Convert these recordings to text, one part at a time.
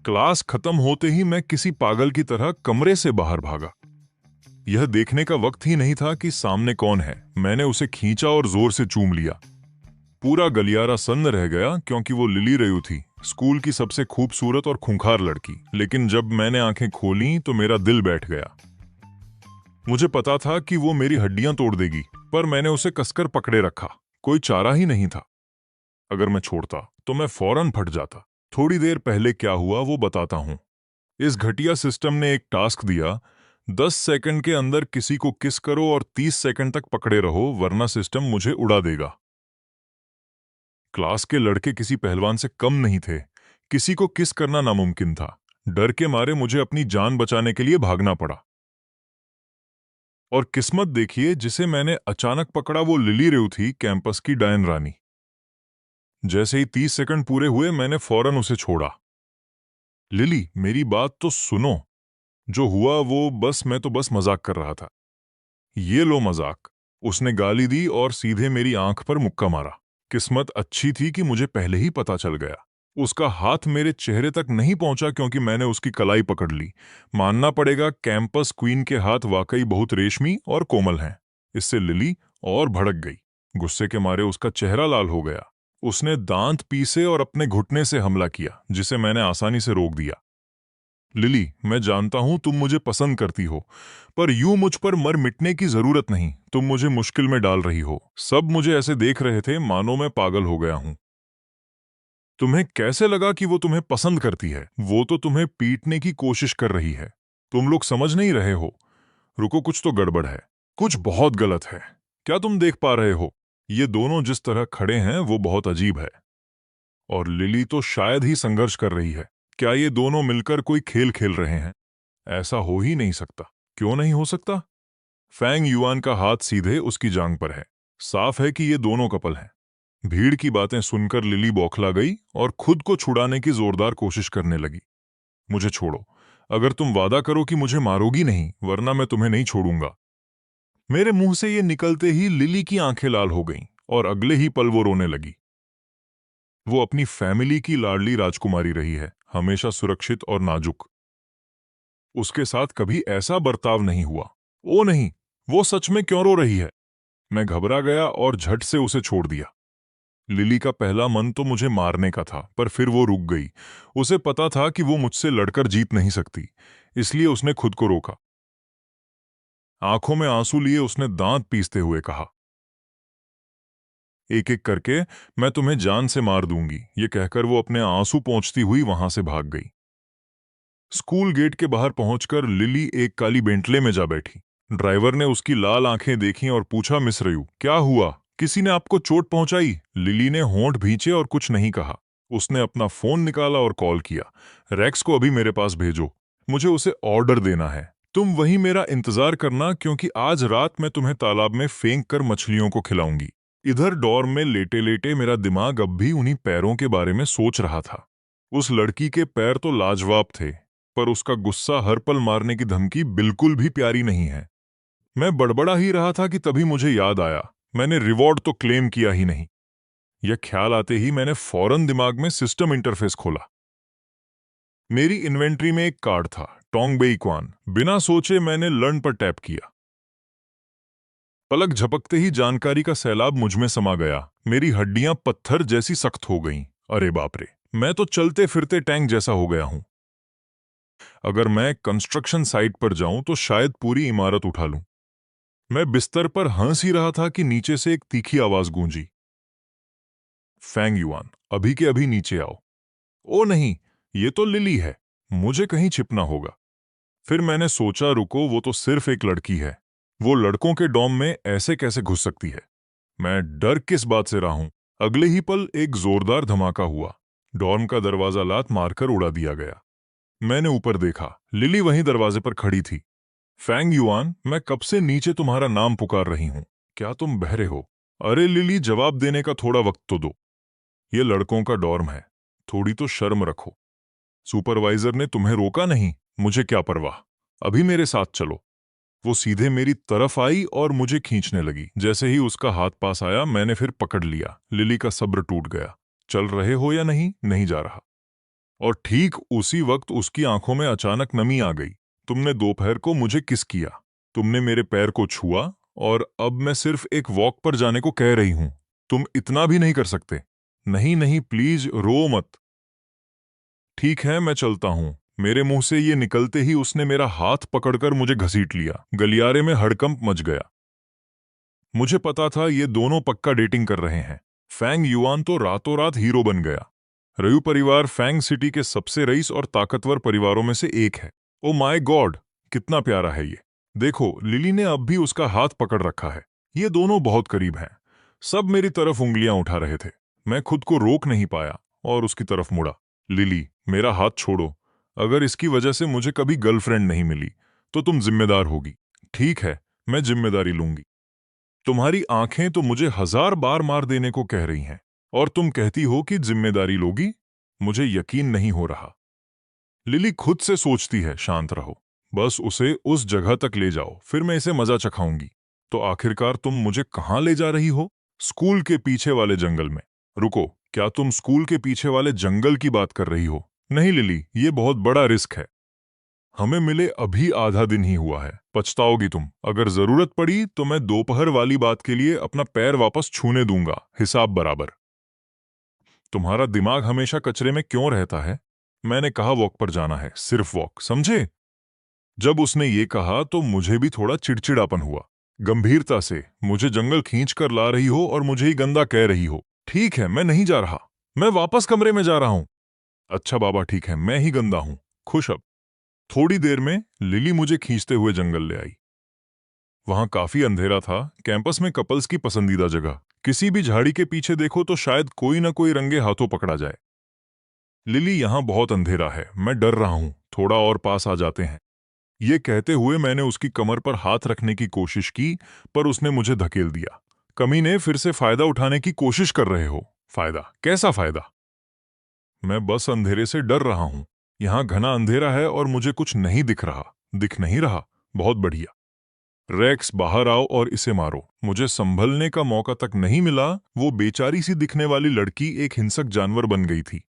Class खत्म होते ही मैं किसी पागल की तरह कमरे से बाहर भागा। यह देखने का वक्त ही नहीं था कि सामने कौन है। मैंने उसे खींचा और जोर से चूम लिया। पूरा गलियारा सन्न रह गया क्योंकि वो लिली रयू थी, स्कूल की सबसे खूबसूरत और खूंखार लड़की। लेकिन जब मैंने आंखें खोली तो मेरा दिल बैठ गया। मुझे पता था कि वो मेरी हड्डियां तोड़ देगी, पर मैंने उसे कसकर पकड़े रखा। कोई चारा ही नहीं था। अगर मैं छोड़ता तो मैं फौरन फट जाता। थोड़ी देर पहले क्या हुआ वो बताता हूं। इस घटिया सिस्टम ने एक टास्क दिया, 10 सेकंड के अंदर किसी को किस करो और 30 सेकंड तक पकड़े रहो, वरना सिस्टम मुझे उड़ा देगा। क्लास के लड़के किसी पहलवान से कम नहीं थे। किसी को किस करना नामुमकिन था। डर के मारे मुझे अपनी जान बचाने के लिए भागना पड़ा। और किस्मत देखिए, जिसे मैंने अचानक पकड़ा वो लिली रेव थी, कैंपस की डायन रानी। जैसे ही 30 सेकंड पूरे हुए मैंने फौरन उसे छोड़ा। लिली, मेरी बात तो सुनो। जो हुआ वो मैं तो बस मजाक कर रहा था। ये लो मजाक। उसने गाली दी और सीधे मेरी आंख पर मुक्का मारा। किस्मत अच्छी थी कि मुझे पहले ही पता चल गया। उसका हाथ मेरे चेहरे तक नहीं पहुंचा क्योंकि मैंने उसकी कलाई पकड़ ली। मानना पड़ेगा, कैंपस क्वीन के हाथ वाकई बहुत रेशमी और कोमल हैं। इससे लिली और भड़क गई। गुस्से के मारे उसका चेहरा लाल हो गया। उसने दांत पीसे और अपने घुटने से हमला किया, जिसे मैंने आसानी से रोक दिया। लिली, मैं जानता हूं तुम मुझे पसंद करती हो, पर यूं मुझ पर मर मिटने की जरूरत नहीं। तुम मुझे मुश्किल में डाल रही हो। सब मुझे ऐसे देख रहे थे मानो मैं पागल हो गया हूं। तुम्हें कैसे लगा कि वो तुम्हें पसंद करती है? वो तो तुम्हें पीटने की कोशिश कर रही है। तुम लोग समझ नहीं रहे हो। रुको, कुछ तो गड़बड़ है। कुछ बहुत गलत है। क्या तुम देख पा रहे हो? ये दोनों जिस तरह खड़े हैं वो बहुत अजीब है। और लिली तो शायद ही संघर्ष कर रही है। क्या ये दोनों मिलकर कोई खेल खेल रहे हैं? ऐसा हो ही नहीं सकता। क्यों नहीं हो सकता? फैंग युआन का हाथ सीधे उसकी जांग पर है। साफ है कि ये दोनों कपल हैं। भीड़ की बातें सुनकर लिली बौखला गई और खुद को छुड़ाने की जोरदार कोशिश करने लगी। मुझे छोड़ो। अगर तुम वादा करो कि मुझे मारोगी नहीं, वरना मैं तुम्हें नहीं छोड़ूंगा। मेरे मुंह से ये निकलते ही लिली की आंखें लाल हो गईं और अगले ही पल वो रोने लगी। वो अपनी फैमिली की लाडली राजकुमारी रही है, हमेशा सुरक्षित और नाजुक। उसके साथ कभी ऐसा बर्ताव नहीं हुआ। ओ नहीं, वो सच में क्यों रो रही है? मैं घबरा गया और झट से उसे छोड़ दिया। लिली का पहला मन तो मुझे मारने का था, पर फिर वो रुक गई। उसे पता था कि वो मुझसे लड़कर जीत नहीं सकती, इसलिए उसने खुद को रोका। आंखों में आंसू लिए उसने दांत पीसते हुए कहा, एक एक करके मैं तुम्हें जान से मार दूंगी। ये कहकर वो अपने आंसू पोंछती हुई वहां से भाग गई। स्कूल गेट के बाहर पहुंचकर लिली एक काली बेंटले में जा बैठी। ड्राइवर ने उसकी लाल आंखें देखीं और पूछा, मिस रयू, क्या हुआ? किसी ने आपको चोट पहुंचाई? लिली ने होंठ भींचे और कुछ नहीं कहा। उसने अपना फोन निकाला और कॉल किया। रेक्स को अभी मेरे पास भेजो, मुझे उसे ऑर्डर देना है। तुम वहीं मेरा इंतजार करना, क्योंकि आज रात मैं तुम्हें तालाब में फेंक कर मछलियों को खिलाऊंगी। इधर डॉर्म में लेटे लेटे मेरा दिमाग अब भी उन्हीं पैरों के बारे में सोच रहा था। उस लड़की के पैर तो लाजवाब थे, पर उसका गुस्सा हर पल मारने की धमकी बिल्कुल भी प्यारी नहीं है। मैं बड़बड़ा ही रहा था कि तभी मुझे याद आया, मैंने रिवॉर्ड तो क्लेम किया ही नहीं। यह ख्याल आते ही मैंने फौरन दिमाग में सिस्टम इंटरफेस खोला। मेरी इन्वेंट्री में एक कार्ड था, टोंग बेई क्वान। बिना सोचे मैंने लर्न पर टैप किया। पलक झपकते ही जानकारी का सैलाब मुझ में समा गया। मेरी हड्डियां पत्थर जैसी सख्त हो गईं। अरे बाप रे, मैं तो चलते फिरते टैंक जैसा हो गया हूं। अगर मैं कंस्ट्रक्शन साइट पर जाऊं तो शायद पूरी इमारत उठा लूं। मैं बिस्तर पर हंस ही रहा था कि नीचे से एक तीखी आवाज गूंजी, फैंग युआन, अभी के अभी नीचे आओ। ओ नहीं, ये तो लिली है। मुझे कहीं छिपना होगा। फिर मैंने सोचा, रुको, वो तो सिर्फ एक लड़की है। वो लड़कों के डॉम में ऐसे कैसे घुस सकती है? मैं डर किस बात से रहा हूं। अगले ही पल एक जोरदार धमाका हुआ। डॉर्म का दरवाजा लात मारकर उड़ा दिया गया। मैंने ऊपर देखा, लिली वहीं दरवाजे पर खड़ी थी। फैंग युआन, मैं कब से नीचे तुम्हारा नाम पुकार रही हूं। क्या तुम बहरे हो? अरे लिली, जवाब देने का थोड़ा वक्त तो दो। ये लड़कों का डॉर्म है, थोड़ी तो शर्म रखो। सुपरवाइजर ने तुम्हें रोका नहीं, मुझे क्या परवाह। अभी मेरे साथ चलो। वो सीधे मेरी तरफ आई और मुझे खींचने लगी। जैसे ही उसका हाथ पास आया मैंने फिर पकड़ लिया। लिली का सब्र टूट गया। चल रहे हो या नहीं? नहीं जा रहा। और ठीक उसी वक्त उसकी आंखों में अचानक नमी आ गई। तुमने दोपहर को मुझे किस किया, तुमने मेरे पैर को छुआ, और अब मैं सिर्फ एक वॉक पर जाने को कह रही हूं। तुम इतना भी नहीं कर सकते? नहीं नहीं, प्लीज रो मत। ठीक है, मैं चलता हूं। मेरे मुंह से ये निकलते ही उसने मेरा हाथ पकड़कर मुझे घसीट लिया। गलियारे में हड़कंप मच गया। मुझे पता था ये दोनों पक्का डेटिंग कर रहे हैं। फैंग युआन तो रातों रात हीरो बन गया। रयू परिवार फैंग सिटी के सबसे रईस और ताकतवर परिवारों में से एक है। ओ माय गॉड, कितना प्यारा है ये। देखो, लिली ने अब भी उसका हाथ पकड़ रखा है। ये दोनों बहुत करीब हैं। सब मेरी तरफ उंगलियां उठा रहे थे। मैं खुद को रोक नहीं पाया और उसकी तरफ मुड़ा। लिली, मेरा हाथ छोड़ो। अगर इसकी वजह से मुझे कभी गर्लफ्रेंड नहीं मिली तो तुम जिम्मेदार होगी। ठीक है, मैं जिम्मेदारी लूंगी। तुम्हारी आंखें तो मुझे 1000 बार मार देने को कह रही हैं, और तुम कहती हो कि जिम्मेदारी लोगी। मुझे यकीन नहीं हो रहा। लिली खुद से सोचती है, शांत रहो। बस उसे उस जगह तक ले जाओ, फिर मैं इसे मजा चखाऊंगी। तो आखिरकार तुम मुझे कहाँ ले जा रही हो? स्कूल के पीछे वाले जंगल में। रुको, क्या तुम स्कूल के पीछे वाले जंगल की बात कर रही हो? नहीं लिली, ये बहुत बड़ा रिस्क है। हमें मिले अभी आधा दिन ही हुआ है, पछताओगी तुम। अगर जरूरत पड़ी तो मैं दोपहर वाली बात के लिए अपना पैर वापस छूने दूंगा, हिसाब बराबर। तुम्हारा दिमाग हमेशा कचरे में क्यों रहता है? मैंने कहा वॉक पर जाना है, सिर्फ वॉक, समझे? जब उसने ये कहा तो मुझे भी थोड़ा चिड़चिड़ापन हुआ। गंभीरता से, मुझे जंगल खींच कर ला रही हो और मुझे ही गंदा कह रही हो। ठीक है, मैं नहीं जा रहा। मैं वापस कमरे में जा रहा हूं। अच्छा बाबा, ठीक है, मैं ही गंदा हूं। खुश अब। थोड़ी देर में लिली मुझे खींचते हुए जंगल ले आई। वहां काफी अंधेरा था, कैंपस में कपल्स की पसंदीदा जगह। किसी भी झाड़ी के पीछे देखो तो शायद कोई ना कोई रंगे हाथों पकड़ा जाए। लिली, यहां बहुत अंधेरा है, मैं डर रहा हूं, थोड़ा और पास आ जाते हैं। ये कहते हुए मैंने उसकी कमर पर हाथ रखने की कोशिश की, पर उसने मुझे धकेल दिया। कमीने, फिर से फायदा उठाने की कोशिश कर रहे हो? फायदा? कैसा फायदा? मैं बस अंधेरे से डर रहा हूं। यहां घना अंधेरा है और मुझे कुछ नहीं दिख रहा। दिख नहीं रहा? बहुत बढ़िया। रेक्स, बाहर आओ और इसे मारो। मुझे संभलने का मौका तक नहीं मिला, वो बेचारी सी दिखने वाली लड़की एक हिंसक जानवर बन गई थी।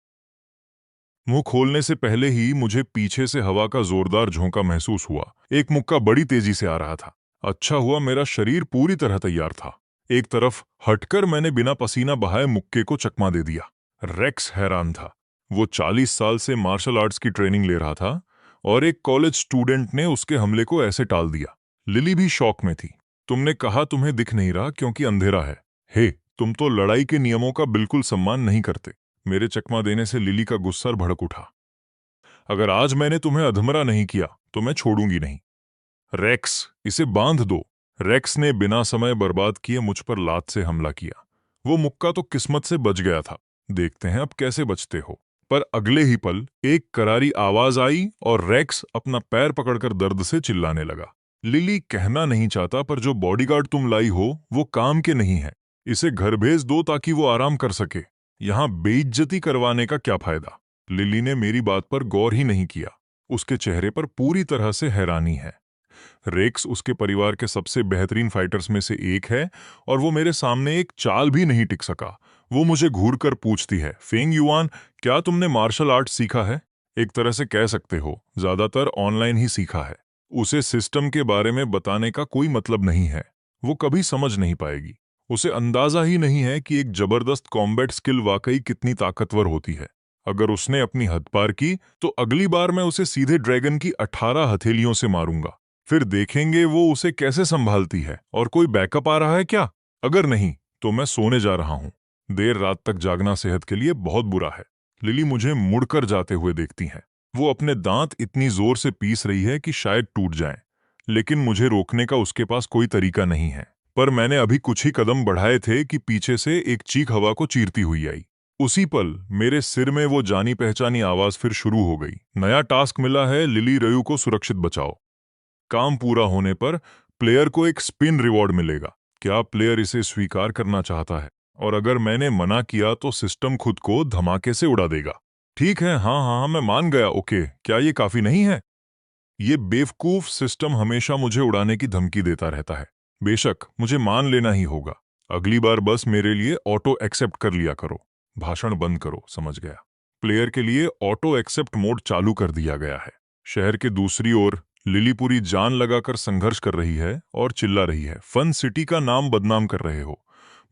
मुंह खोलने से पहले ही मुझे पीछे से हवा का जोरदार झोंका महसूस हुआ। एक मुक्का बड़ी तेजी से आ रहा था। अच्छा हुआ मेरा शरीर पूरी तरह तैयार था। एक तरफ हटकर मैंने बिना पसीना बहाए मुक्के को चकमा दे दिया। रेक्स हैरान था। वो 40 साल से मार्शल आर्ट्स की ट्रेनिंग ले रहा था, और एक कॉलेज स्टूडेंट ने उसके हमले को ऐसे टाल दिया। लिली भी शॉक में थी। तुमने कहा तुम्हें दिख नहीं रहा क्योंकि अंधेरा है। हे, तुम तो लड़ाई के नियमों का बिल्कुल सम्मान नहीं करते। मेरे चकमा देने से लिली का गुस्सा भड़क उठा। अगर आज मैंने तुम्हें अधमरा नहीं किया तो मैं छोड़ूंगी नहीं। रेक्स, इसे बांध दो। रेक्स ने बिना समय बर्बाद किए मुझ पर लात से हमला किया। वो मुक्का तो किस्मत से बच गया था। देखते हैं अब कैसे बचते हो। पर अगले ही पल एक करारी आवाज आई और रेक्स अपना पैर पकड़कर दर्द से चिल्लाने लगा। लिली, कहना नहीं चाहता, पर जो बॉडीगार्ड तुम लाई हो वो काम के नहीं है। इसे घर भेज दो ताकि वो आराम कर सके। यहां बेइज्जती करवाने का क्या फायदा? लिली ने मेरी बात पर गौर ही नहीं किया। उसके चेहरे पर पूरी तरह से हैरानी है। रेक्स उसके परिवार के सबसे बेहतरीन फाइटर्स में से एक है, और वो मेरे सामने एक चाल भी नहीं टिक सका। वो मुझे घूर कर पूछती है, फेंग युआन, क्या तुमने मार्शल आर्ट सीखा है? एक तरह से कह सकते हो, ज्यादातर ऑनलाइन ही सीखा है। उसे सिस्टम के बारे में बताने का कोई मतलब नहीं है। वो कभी समझ नहीं पाएगी। उसे अंदाजा ही नहीं है कि एक जबरदस्त कॉम्बैट स्किल वाकई कितनी ताकतवर होती है। अगर उसने अपनी हद पार की तो अगली बार मैं उसे सीधे ड्रैगन की 18 हथेलियों से मारूंगा। फिर देखेंगे वो उसे कैसे संभालती है। और कोई बैकअप आ रहा है क्या? अगर नहीं तो मैं सोने जा रहा हूं। देर रात तक जागना सेहत के लिए बहुत बुरा है। लिली मुझे मुड़कर जाते हुए देखती है। वो अपने दांत इतनी जोर से पीस रही है कि शायद टूट जाएं, लेकिन मुझे रोकने का उसके पास कोई तरीका नहीं है। पर मैंने अभी कुछ ही कदम बढ़ाए थे कि पीछे से एक चीख हवा को चीरती हुई आई। उसी पल मेरे सिर में वो जानी पहचानी आवाज फिर शुरू हो गई। नया टास्क मिला है, लिली रयू को सुरक्षित बचाओ। काम पूरा होने पर प्लेयर को एक स्पिन रिवॉर्ड मिलेगा। क्या प्लेयर इसे स्वीकार करना चाहता है? और अगर मैंने मना किया तो सिस्टम खुद को धमाके से उड़ा देगा। ठीक है, हाँ हाँ, मैं मान गया। ओके, क्या ये काफी नहीं है? ये बेवकूफ सिस्टम हमेशा मुझे उड़ाने की धमकी देता रहता है। बेशक मुझे मान लेना ही होगा। अगली बार बस मेरे लिए ऑटो एक्सेप्ट कर लिया करो। भाषण बंद करो, समझ गया? प्लेयर के लिए ऑटो एक्सेप्ट मोड चालू कर दिया गया है। शहर के दूसरी ओर लिली पूरी जान लगाकर संघर्ष कर रही है और चिल्ला रही है, फन सिटी का नाम बदनाम कर रहे हो,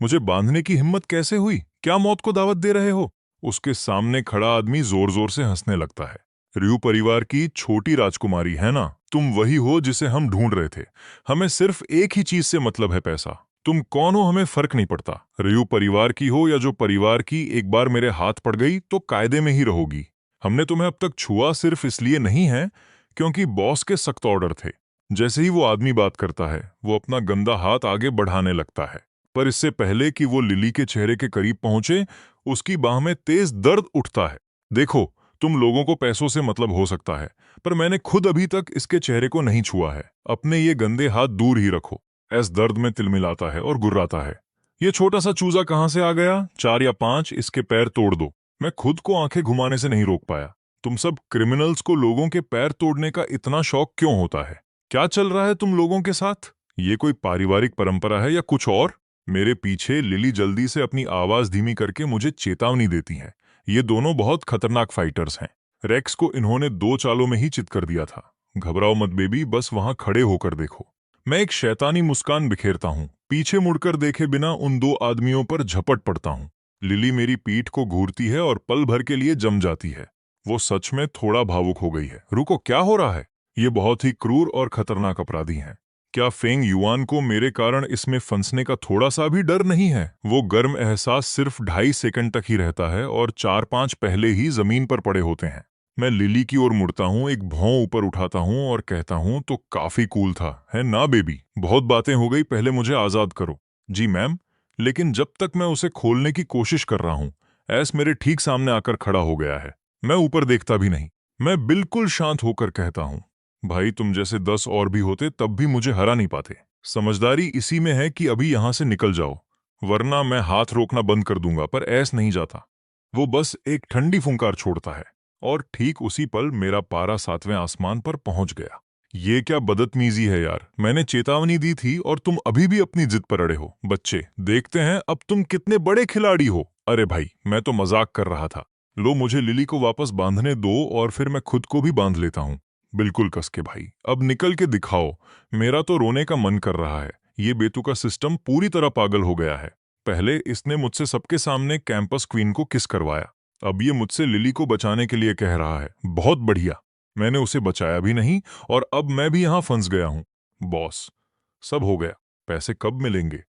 मुझे बांधने की हिम्मत कैसे हुई, क्या मौत को दावत दे रहे हो। उसके सामने खड़ा आदमी जोर जोर से हंसने लगता है। रयू परिवार की छोटी राजकुमारी है ना, तुम वही हो जिसे हम ढूंढ रहे थे। हमें सिर्फ एक ही चीज से मतलब है, पैसा। तुम कौन हो हमें फर्क नहीं पड़ता। रयू परिवार की हो या जो परिवार की, एक बार मेरे हाथ पड़ गई तो कायदे में ही रहोगी। हमने तुम्हें अब तक छुआ सिर्फ इसलिए नहीं है क्योंकि बॉस के सख्त ऑर्डर थे। जैसे ही वो आदमी बात करता है वो अपना गंदा हाथ आगे बढ़ाने लगता है, पर इससे पहले कि वो लिली के चेहरे के करीब पहुंचे उसकी बाह में तेज दर्द उठता है। देखो, तुम लोगों को पैसों से मतलब हो सकता है, पर मैंने खुद अभी तक इसके चेहरे को नहीं छुआ है। अपने ये गंदे हाथ दूर ही रखो। एस दर्द में तिलमिलाता है और गुर्राता है। ये छोटा सा चूजा कहां से आ गया, 4 या 5, इसके पैर तोड़ दो। मैं खुद को आंखें घुमाने से नहीं रोक पाया। तुम सब क्रिमिनल्स को लोगों के पैर तोड़ने का इतना शौक क्यों होता है? क्या चल रहा है तुम लोगों के साथ? ये कोई पारिवारिक परंपरा है या कुछ और? मेरे पीछे लिली जल्दी से अपनी आवाज धीमी करके मुझे चेतावनी देती है। ये दोनों बहुत खतरनाक फाइटर्स हैं। रेक्स को इन्होंने 2 चालों में ही चित कर दिया था। घबराओ मत बेबी, बस वहां खड़े होकर देखो। मैं एक शैतानी मुस्कान बिखेरता हूँ, पीछे मुड़कर देखे बिना उन 2 आदमियों पर झपट पड़ता हूँ। लिली मेरी पीठ को घूरती है और पल भर के लिए जम जाती है। वो सच में थोड़ा भावुक हो गई है। रुको, क्या हो रहा है? ये बहुत ही क्रूर और खतरनाक अपराधी हैं। क्या फेंग युआन को मेरे कारण इसमें फंसने का थोड़ा सा भी डर नहीं है? वो गर्म एहसास सिर्फ 2.5 सेकंड तक ही रहता है और 4-5 पहले ही जमीन पर पड़े होते हैं। मैं लिली की ओर मुड़ता हूँ, एक भौं ऊपर उठाता हूँ और कहता हूँ, तो काफी कूल था, है ना बेबी? बहुत बातें हो गई, पहले मुझे आजाद करो। जी मैम। लेकिन जब तक मैं उसे खोलने की कोशिश कर रहा हूँ, ऐस मेरे ठीक सामने आकर खड़ा हो गया है। मैं ऊपर देखता भी नहीं। मैं बिल्कुल शांत होकर कहता हूँ, भाई तुम जैसे 10 और भी होते तब भी मुझे हरा नहीं पाते। समझदारी इसी में है कि अभी यहां से निकल जाओ, वरना मैं हाथ रोकना बंद कर दूंगा। पर ऐस नहीं जाता। वो बस एक ठंडी फुंकार छोड़ता है और ठीक उसी पल मेरा पारा 7वें आसमान पर पहुंच गया। ये क्या बदतमीजी है यार, मैंने चेतावनी दी थी और तुम अभी भी अपनी जिद पर अड़े हो। बच्चे, देखते हैं अब तुम कितने बड़े खिलाड़ी हो। अरे भाई, मैं तो मजाक कर रहा था। लो, मुझे लिली को वापस बांधने दो और फिर मैं खुद को भी बांध लेता हूँ। बिल्कुल कसके भाई, अब निकल के दिखाओ। मेरा तो रोने का मन कर रहा है। ये बेतुका सिस्टम पूरी तरह पागल हो गया है। पहले इसने मुझसे सबके सामने कैंपस क्वीन को किस करवाया, अब ये मुझसे लिली को बचाने के लिए कह रहा है। बहुत बढ़िया, मैंने उसे बचाया भी नहीं और अब मैं भी यहां फंस गया हूं। बॉस, सब हो गया, पैसे कब मिलेंगे?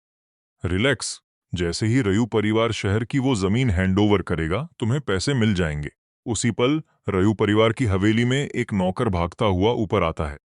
रिलैक्स, जैसे ही रयू परिवार शहर की वो जमीन हैंडओवर करेगा तुम्हें पैसे मिल जाएंगे। उसी पल रयू परिवार की हवेली में एक नौकर भागता हुआ ऊपर आता है।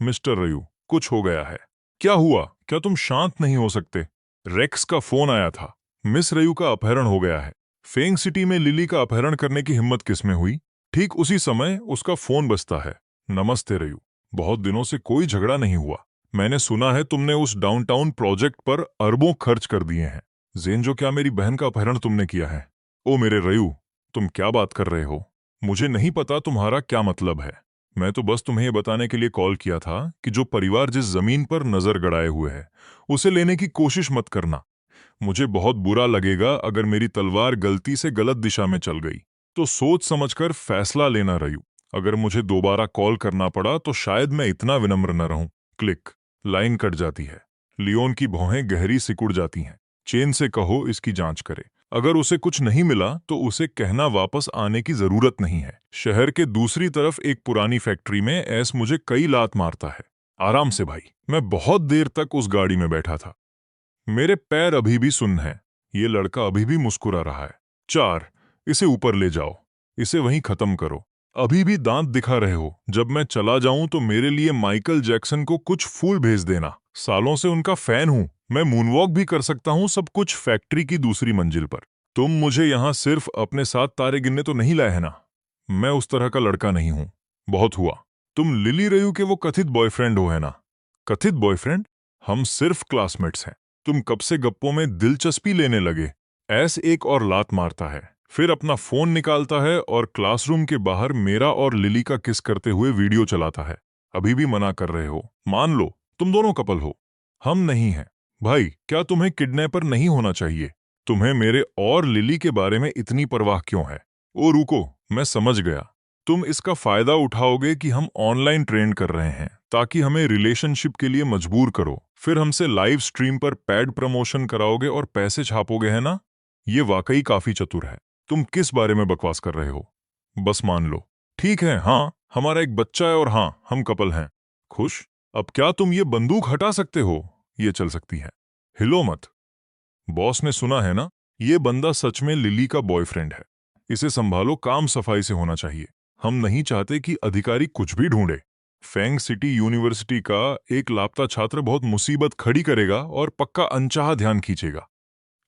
मिस्टर रयू, कुछ हो गया है। क्या हुआ? क्या तुम शांत नहीं हो सकते? रेक्स का फोन आया था, मिस रयू का अपहरण हो गया है। फेंग सिटी में लिली का अपहरण करने की हिम्मत किसमें हुई? ठीक उसी समय उसका फोन बजता है। नमस्ते रयू, बहुत दिनों से कोई झगड़ा नहीं हुआ। मैंने सुना है तुमने उस डाउनटाउन प्रोजेक्ट पर अरबों खर्च कर दिए हैं। जेनजो, क्या मेरी बहन का अपहरण तुमने किया है? ओ मेरे रयू, तुम क्या बात कर रहे हो? मुझे नहीं पता तुम्हारा क्या मतलब है। मैं तो बस तुम्हें ये बताने के लिए कॉल किया था कि जो परिवार जिस जमीन पर नजर गड़ाए हुए है उसे लेने की कोशिश मत करना। मुझे बहुत बुरा लगेगा अगर मेरी तलवार गलती से गलत दिशा में चल गई। तो सोच समझकर फैसला लेना रयू। अगर मुझे दोबारा कॉल करना पड़ा तो शायद मैं इतना विनम्र न रहूं। क्लिक। लाइन कट जाती है। लियोन की भौहें गहरी सिकुड़ जाती हैं। चेन से कहो इसकी जांच करे। अगर उसे कुछ नहीं मिला तो उसे कहना वापस आने की जरूरत नहीं है। शहर के दूसरी तरफ एक पुरानी फैक्ट्री में एस मुझे कई लात मारता है। आराम से भाई, मैं बहुत देर तक उस गाड़ी में बैठा था। मेरे पैर अभी भी सुन्न हैं। ये लड़का अभी भी मुस्कुरा रहा है। 4, इसे ऊपर ले जाओ, इसे वहीं खत्म करो। अभी भी दांत दिखा रहे हो? जब मैं चला जाऊं तो मेरे लिए माइकल जैक्सन को कुछ फूल भेज देना। सालों से उनका फैन हूं। मैं मूनवॉक भी कर सकता हूं, सब कुछ फैक्ट्री की दूसरी मंजिल पर। तुम मुझे यहां सिर्फ अपने साथ तारे गिनने तो नहीं लाए है ना? मैं उस तरह का लड़का नहीं हूं। बहुत हुआ। तुम लिली रयू के वो कथित बॉयफ्रेंड हो, है ना? कथित बॉयफ्रेंड? हम सिर्फ क्लासमेट्स हैं। तुम कब से गप्पों में दिलचस्पी लेने लगे? ऐस एक और लात मारता है, फिर अपना फोन निकालता है और क्लासरूम के बाहर मेरा और लिली का किस करते हुए वीडियो चलाता है। अभी भी मना कर रहे हो? मान लो तुम दोनों कपल हो, हम नहीं हैं। भाई, क्या तुम्हें किडनैपर नहीं होना चाहिए? तुम्हें मेरे और लिली के बारे में इतनी परवाह क्यों है? ओ रुको, मैं समझ गया। तुम इसका फायदा उठाओगे कि हम ऑनलाइन ट्रेन कर रहे हैं ताकि हमें रिलेशनशिप के लिए मजबूर करो, फिर हमसे लाइव स्ट्रीम पर पैड प्रमोशन कराओगे और पैसे छापोगे, है ना? ये वाकई काफी चतुर है। तुम किस बारे में बकवास कर रहे हो? बस मान लो। ठीक है, हाँ, हमारा एक बच्चा है और हाँ, हम कपल हैं। खुश? अब क्या तुम ये बंदूक हटा सकते हो? ये चल सकती है। हिलो मत। बॉस ने सुना है ना? ये बंदा सच में लिली का बॉयफ्रेंड है। इसे संभालो, काम सफाई से होना चाहिए। हम नहीं चाहते कि अधिकारी कुछ भी ढूंढे। फेंग सिटी यूनिवर्सिटी का एक लापता छात्र बहुत मुसीबत खड़ी करेगा और पक्का अनचाहा ध्यान खींचेगा।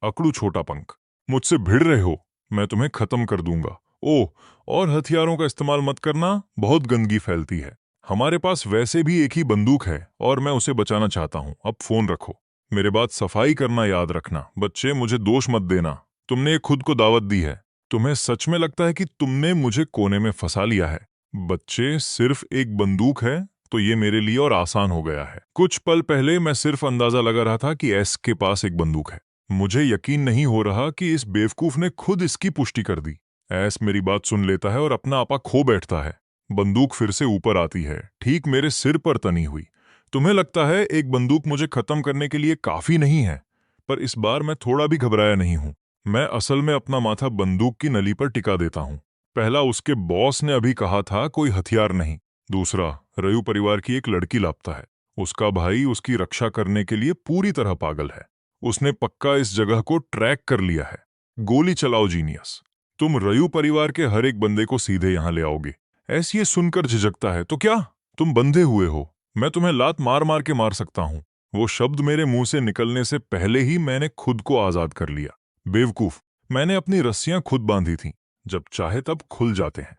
अकड़ू छोटा पंख, मुझसे भिड़ रहे हो? मैं तुम्हें खत्म कर दूंगा। ओह, और हथियारों का इस्तेमाल मत करना, बहुत गंदगी फैलती है। हमारे पास वैसे भी एक ही बंदूक है और मैं उसे बचाना चाहता हूं। अब फोन रखो। मेरे बाद सफाई करना याद रखना। बच्चे, मुझे दोष मत देना। तुमने खुद को दावत दी है। तुम्हें सच में लगता है कि तुमने मुझे कोने में फंसा लिया है? बच्चे, सिर्फ एक बंदूक है तो ये मेरे लिए और आसान हो गया है। कुछ पल पहले मैं सिर्फ अंदाजा लगा रहा था कि एस के पास एक बंदूक है। मुझे यकीन नहीं हो रहा कि इस बेवकूफ ने खुद इसकी पुष्टि कर दी। एस मेरी बात सुन लेता है और अपना आपा खो बैठता है। बंदूक फिर से ऊपर आती है, ठीक मेरे सिर पर तनी हुई। तुम्हें लगता है एक बंदूक मुझे खत्म करने के लिए काफी नहीं है, पर इस बार मैं थोड़ा भी घबराया नहीं हूं। मैं असल में अपना माथा बंदूक की नली पर टिका देता हूं। पहला, उसके बॉस ने अभी कहा था कोई हथियार नहीं। दूसरा, रयू परिवार की एक लड़की लापता है। उसका भाई उसकी रक्षा करने के लिए पूरी तरह पागल है। उसने पक्का इस जगह को ट्रैक कर लिया है। गोली चलाओ जीनियस। तुम रयू परिवार के हर एक बंदे को सीधे यहां ले आओगे। ऐसी ये सुनकर झिझकता है तो क्या तुम बंधे हुए हो? मैं तुम्हें लात मार मार के मार सकता हूं। वो शब्द मेरे मुंह से निकलने से पहले ही मैंने खुद को आजाद कर लिया। बेवकूफ, मैंने अपनी रस्सियां खुद बांधी थीं। जब चाहे तब खुल जाते हैं।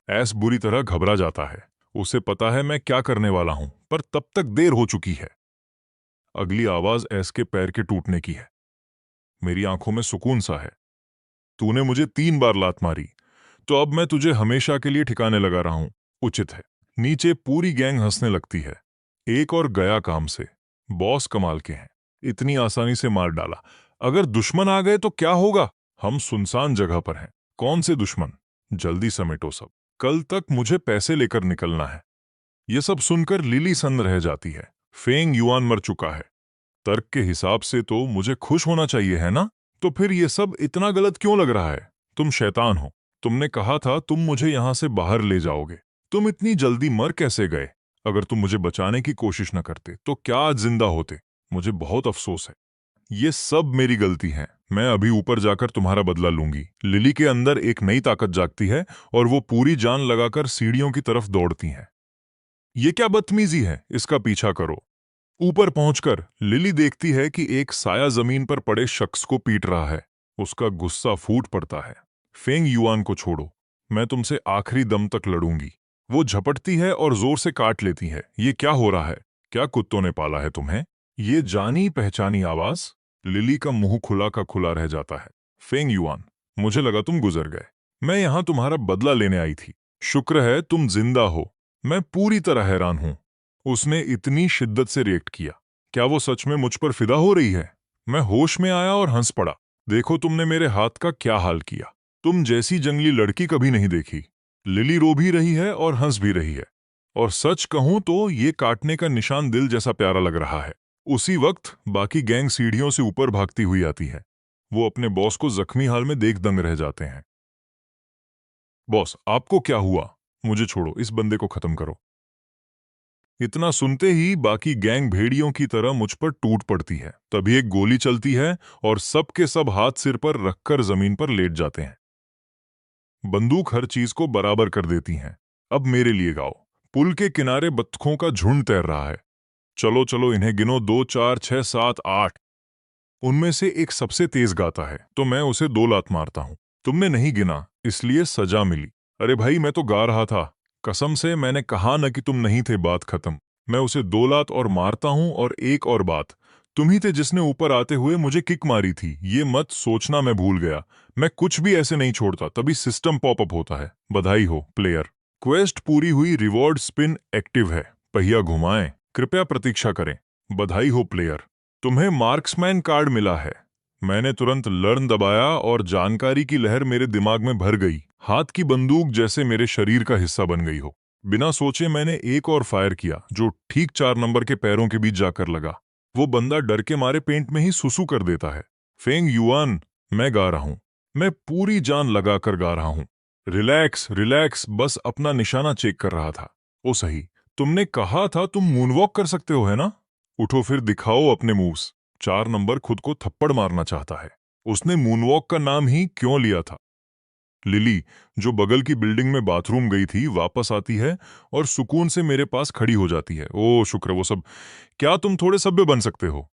ऐस बुरी तरह घबरा जाता है। उसे पता है मैं क्या करने वाला हूं, पर तब तक देर हो चुकी है। अगली आवाज ऐस के पैर के टूटने की है। मेरी आंखों में सुकून सा है। तूने मुझे 3 बार लात मारी, तो अब मैं तुझे हमेशा के लिए ठिकाने लगा रहा हूं। उचित है। नीचे पूरी गैंग हंसने लगती है। एक और गया काम से। बॉस कमाल के हैं, इतनी आसानी से मार डाला। अगर दुश्मन आ गए तो क्या होगा? हम सुनसान जगह पर हैं। कौन से दुश्मन? जल्दी समेटो सब। कल तक मुझे पैसे लेकर निकलना है। ये सब सुनकर लिली सन्न रह जाती है। फेंग युआन मर चुका है। तर्क के हिसाब से तो मुझे खुश होना चाहिए, है ना? तो फिर ये सब इतना गलत क्यों लग रहा है? तुम शैतान हो। तुमने कहा था तुम मुझे यहां से बाहर ले जाओगे। तुम इतनी जल्दी मर कैसे गए? अगर तुम मुझे बचाने की कोशिश न करते तो क्या आज जिंदा होते? मुझे बहुत अफसोस है। ये सब मेरी गलती है। मैं अभी ऊपर जाकर तुम्हारा बदला लूंगी। लिली के अंदर एक नई ताकत जागती है और वो पूरी जान लगाकर सीढ़ियों की तरफ दौड़ती है। ये क्या बदतमीजी है? इसका पीछा करो। ऊपर पहुंचकर लिली देखती है कि एक साया जमीन पर पड़े शख्स को पीट रहा है। उसका गुस्सा फूट पड़ता है। फेंग युआन को छोड़ो, मैं तुमसे आखिरी दम तक लड़ूंगी। वो झपटती है और जोर से काट लेती है। ये क्या हो रहा है? क्या कुत्तों ने पाला है तुम्हें? ये जानी पहचानी आवाज। लिली का मुंह खुला का खुला रह जाता है। फेंग युआन, मुझे लगा तुम गुजर गए। मैं यहां तुम्हारा बदला लेने आई थी। शुक्र है तुम जिंदा हो। मैं पूरी तरह हैरान हूं। उसने इतनी शिद्दत से रिएक्ट किया। क्या वो सच में मुझ पर फिदा हो रही है? मैं होश में आया और हंस पड़ा। देखो तुमने मेरे हाथ का क्या हाल किया। तुम जैसी जंगली लड़की कभी नहीं देखी। लिली रो भी रही है और हंस भी रही है। और सच कहूं तो ये काटने का निशान दिल जैसा प्यारा लग रहा है। उसी वक्त बाकी गैंग सीढ़ियों से ऊपर भागती हुई आती है। वो अपने बॉस को जख्मी हाल में देख दंग रह जाते हैं। बॉस, आपको क्या हुआ? मुझे छोड़ो, इस बंदे को खत्म करो। इतना सुनते ही बाकी गैंग भेड़ियों की तरह मुझ पर टूट पड़ती है। तभी एक गोली चलती है और सब के सब हाथ सिर पर रखकर जमीन पर लेट जाते हैं। बंदूक हर चीज को बराबर कर देती हैं। अब मेरे लिए गाओ। पुल के किनारे बत्तखों का झुंड तैर रहा है। चलो चलो, इन्हें गिनो, 2 4 6 7 8। उनमें से एक सबसे तेज गाता है तो मैं उसे 2 लात मारता हूं। तुमने नहीं गिना, इसलिए सजा मिली। अरे भाई, मैं तो गा रहा था। कसम से मैंने कहा न कि तुम नहीं थे। बात खत्म। मैं उसे 2 लात और मारता हूं। और एक और बात, तुम ही थे जिसने ऊपर आते हुए मुझे किक मारी थी। ये मत सोचना मैं भूल गया। मैं कुछ भी ऐसे नहीं छोड़ता। तभी सिस्टम पॉपअप होता है। बधाई हो प्लेयर। क्वेस्ट पूरी हुई। रिवॉर्ड स्पिन एक्टिव है। पहिया घुमाएं। कृपया प्रतीक्षा करें। बधाई हो प्लेयर, तुम्हें मार्क्समैन कार्ड मिला है। मैंने तुरंत लर्न दबाया और जानकारी की लहर मेरे दिमाग में भर गई। हाथ की बंदूक जैसे मेरे शरीर का हिस्सा बन गई हो। बिना सोचे मैंने एक और फायर किया, जो ठीक 4 नंबर के पैरों के बीच जाकर लगा। वो बंदा डर के मारे पेंट में ही सुसु कर देता है। फेंग युआन, मैं गा रहा हूं। मैं पूरी जान लगाकर गा रहा हूं। रिलैक्स रिलैक्स, बस अपना निशाना चेक कर रहा था। ओ सही, तुमने कहा था तुम मूनवॉक कर सकते हो, है ना? उठो फिर दिखाओ अपने मूव्स। 4 नंबर खुद को थप्पड़ मारना चाहता है। उसने मूनवॉक का नाम ही क्यों लिया था? लिली, जो बगल की बिल्डिंग में बाथरूम गई थी, वापस आती है और सुकून से मेरे पास खड़ी हो जाती है। ओ शुक्र, वो सब। क्या तुम थोड़े सभ्य बन सकते हो?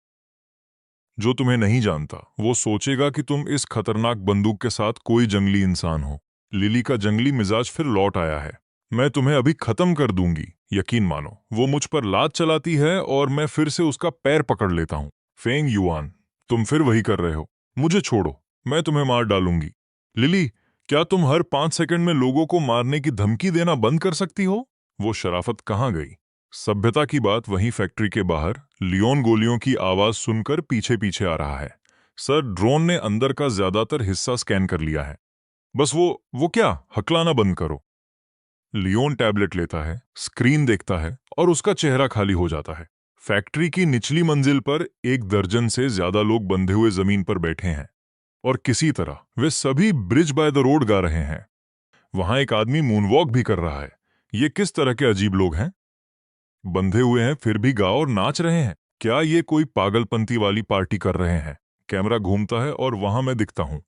जो तुम्हें नहीं जानता वो सोचेगा कि तुम इस खतरनाक बंदूक के साथ कोई जंगली इंसान हो। लिली का जंगली मिजाज फिर लौट आया है। मैं तुम्हें अभी खत्म कर दूंगी, यकीन मानो। वो मुझ पर लात चलाती है और मैं फिर से उसका पैर पकड़ लेता हूं। फेंग युआन, तुम फिर वही कर रहे हो। मुझे छोड़ो, मैं तुम्हें मार डालूंगी। लिली, क्या तुम हर 5 सेकंड में लोगों को मारने की धमकी देना बंद कर सकती हो? वो शराफत कहाँ गई? सभ्यता की बात वहीं फैक्ट्री के बाहर लियोन गोलियों की आवाज सुनकर पीछे पीछे आ रहा है। सर, ड्रोन ने अंदर का ज्यादातर हिस्सा स्कैन कर लिया है। बस वो क्या, हकलाना बंद करो। लियोन टैबलेट लेता है, स्क्रीन देखता है और उसका चेहरा खाली हो जाता है। फैक्ट्री की निचली मंजिल पर 1 दर्जन से ज्यादा लोग बंधे हुए जमीन पर बैठे हैं और किसी तरह वे सभी ब्रिज बाय द रोड गा रहे हैं। वहां एक आदमी मूनवॉक भी कर रहा है। ये किस तरह के अजीब लोग हैं? बंधे हुए हैं फिर भी गा और नाच रहे हैं। क्या ये कोई पागलपंती वाली पार्टी कर रहे हैं? कैमरा घूमता है और वहां मैं दिखता हूं,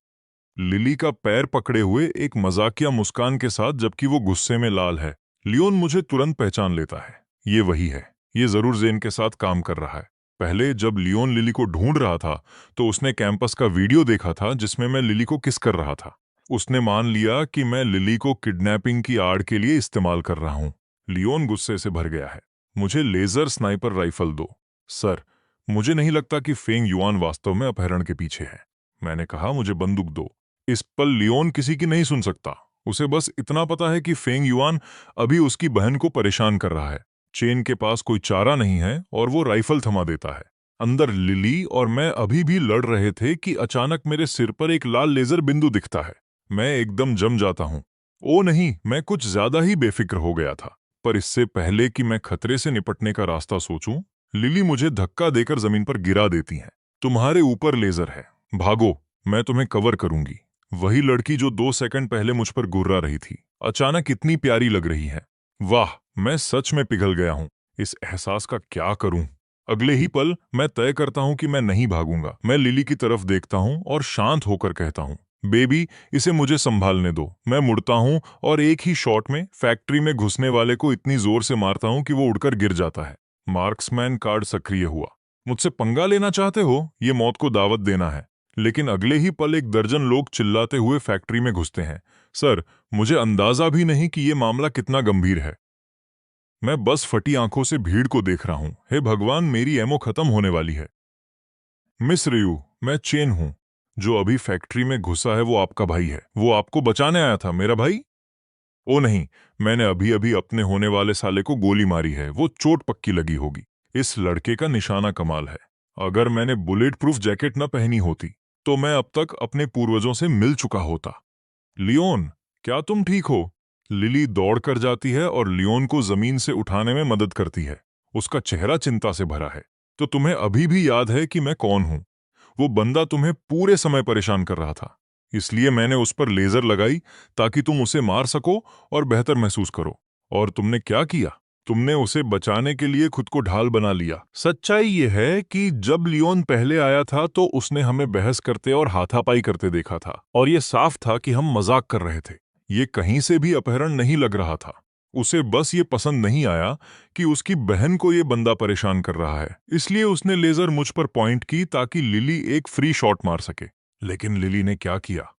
लिली का पैर पकड़े हुए एक मजाकिया मुस्कान के साथ, जबकि वो गुस्से में लाल है। लियोन मुझे तुरंत पहचान लेता है। ये वही है, ये जरूर जेन के साथ काम कर रहा है। पहले जब लियोन लिली को ढूंढ रहा था तो उसने कैंपस का वीडियो देखा था जिसमें मैं लिली को किस कर रहा था। उसने मान लिया कि मैं लिली को किडनैपिंग की आड़ के लिए इस्तेमाल कर रहा हूं। लियोन गुस्से से भर गया है। मुझे लेजर स्नाइपर राइफल दो। सर, मुझे नहीं लगता कि फेंग युआन वास्तव में अपहरण के पीछे है। मैंने कहा, मुझे बंदूक दो। इस पल लियोन किसी की नहीं सुन सकता। उसे बस इतना पता है कि फेंग युआन अभी उसकी बहन को परेशान कर रहा है। चेन के पास कोई चारा नहीं है और वो राइफल थमा देता है। अंदर लिली और मैं अभी भी लड़ रहे थे कि अचानक मेरे सिर पर एक लाल लेजर बिंदु दिखता है। मैं एकदम जम जाता हूं। ओ नहीं, मैं कुछ ज्यादा ही बेफिक्र हो गया था। पर इससे पहले कि मैं खतरे से निपटने का रास्ता सोचूं, लिली मुझे धक्का देकर जमीन पर गिरा देती है। तुम्हारे ऊपर लेजर है, भागो, मैं तुम्हें कवर करूंगी। वही लड़की जो 2 सेकंड पहले मुझ पर गुर्रा रही थी, अचानक इतनी प्यारी लग रही है। वाह, मैं सच में पिघल गया हूं। इस एहसास का क्या करूं? अगले ही पल मैं तय करता हूं कि मैं नहीं भागूंगा। मैं लिली की तरफ देखता हूं और शांत होकर कहता हूं, बेबी, इसे मुझे संभालने दो। मैं मुड़ता हूं और एक ही शॉट में फैक्ट्री में घुसने वाले को इतनी जोर से मारता हूं कि वो उड़कर गिर जाता है। मार्क्समैन कार्ड सक्रिय हुआ। मुझसे पंगा लेना चाहते हो? ये मौत को दावत देना है। लेकिन अगले ही पल 1 दर्जन लोग चिल्लाते हुए फैक्ट्री में घुसते हैं। सर, मुझे अंदाजा भी नहीं कि ये मामला कितना गंभीर है। मैं बस फटी आंखों से भीड़ को देख रहा हूं। हे भगवान, मेरी एमो खत्म होने वाली है। मिस रियू, मैं चेन हूं। जो अभी फैक्ट्री में घुसा है वो आपका भाई है। वो आपको बचाने आया था, मेरा भाई। ओ नहीं, मैंने अभी अभी अपने होने वाले साले को गोली मारी है। वो चोट पक्की लगी होगी। इस लड़के का निशाना कमाल है। अगर मैंने बुलेट प्रूफ जैकेट न पहनी होती तो मैं अब तक अपने पूर्वजों से मिल चुका होता। लियोन, क्या तुम ठीक हो? लिली दौड़ कर जाती है और लियोन को जमीन से उठाने में मदद करती है। उसका चेहरा चिंता से भरा है। तो तुम्हें अभी भी याद है कि मैं कौन हूं? वो बंदा तुम्हें पूरे समय परेशान कर रहा था, इसलिए मैंने उस पर लेजर लगाई ताकि तुम उसे मार सको और बेहतर महसूस करो। और तुमने क्या किया? तुमने उसे बचाने के लिए खुद को ढाल बना लिया। सच्चाई ये है कि जब लियोन पहले आया था तो उसने हमें बहस करते और हाथापाई करते देखा था, और ये साफ था कि हम मजाक कर रहे थे। ये कहीं से भी अपहरण नहीं लग रहा था। उसे बस ये पसंद नहीं आया कि उसकी बहन को ये बंदा परेशान कर रहा है, इसलिए उसने लेजर मुझ पर पॉइंट की ताकि लिली एक फ्री शॉट मार सके। लेकिन लिली ने क्या किया?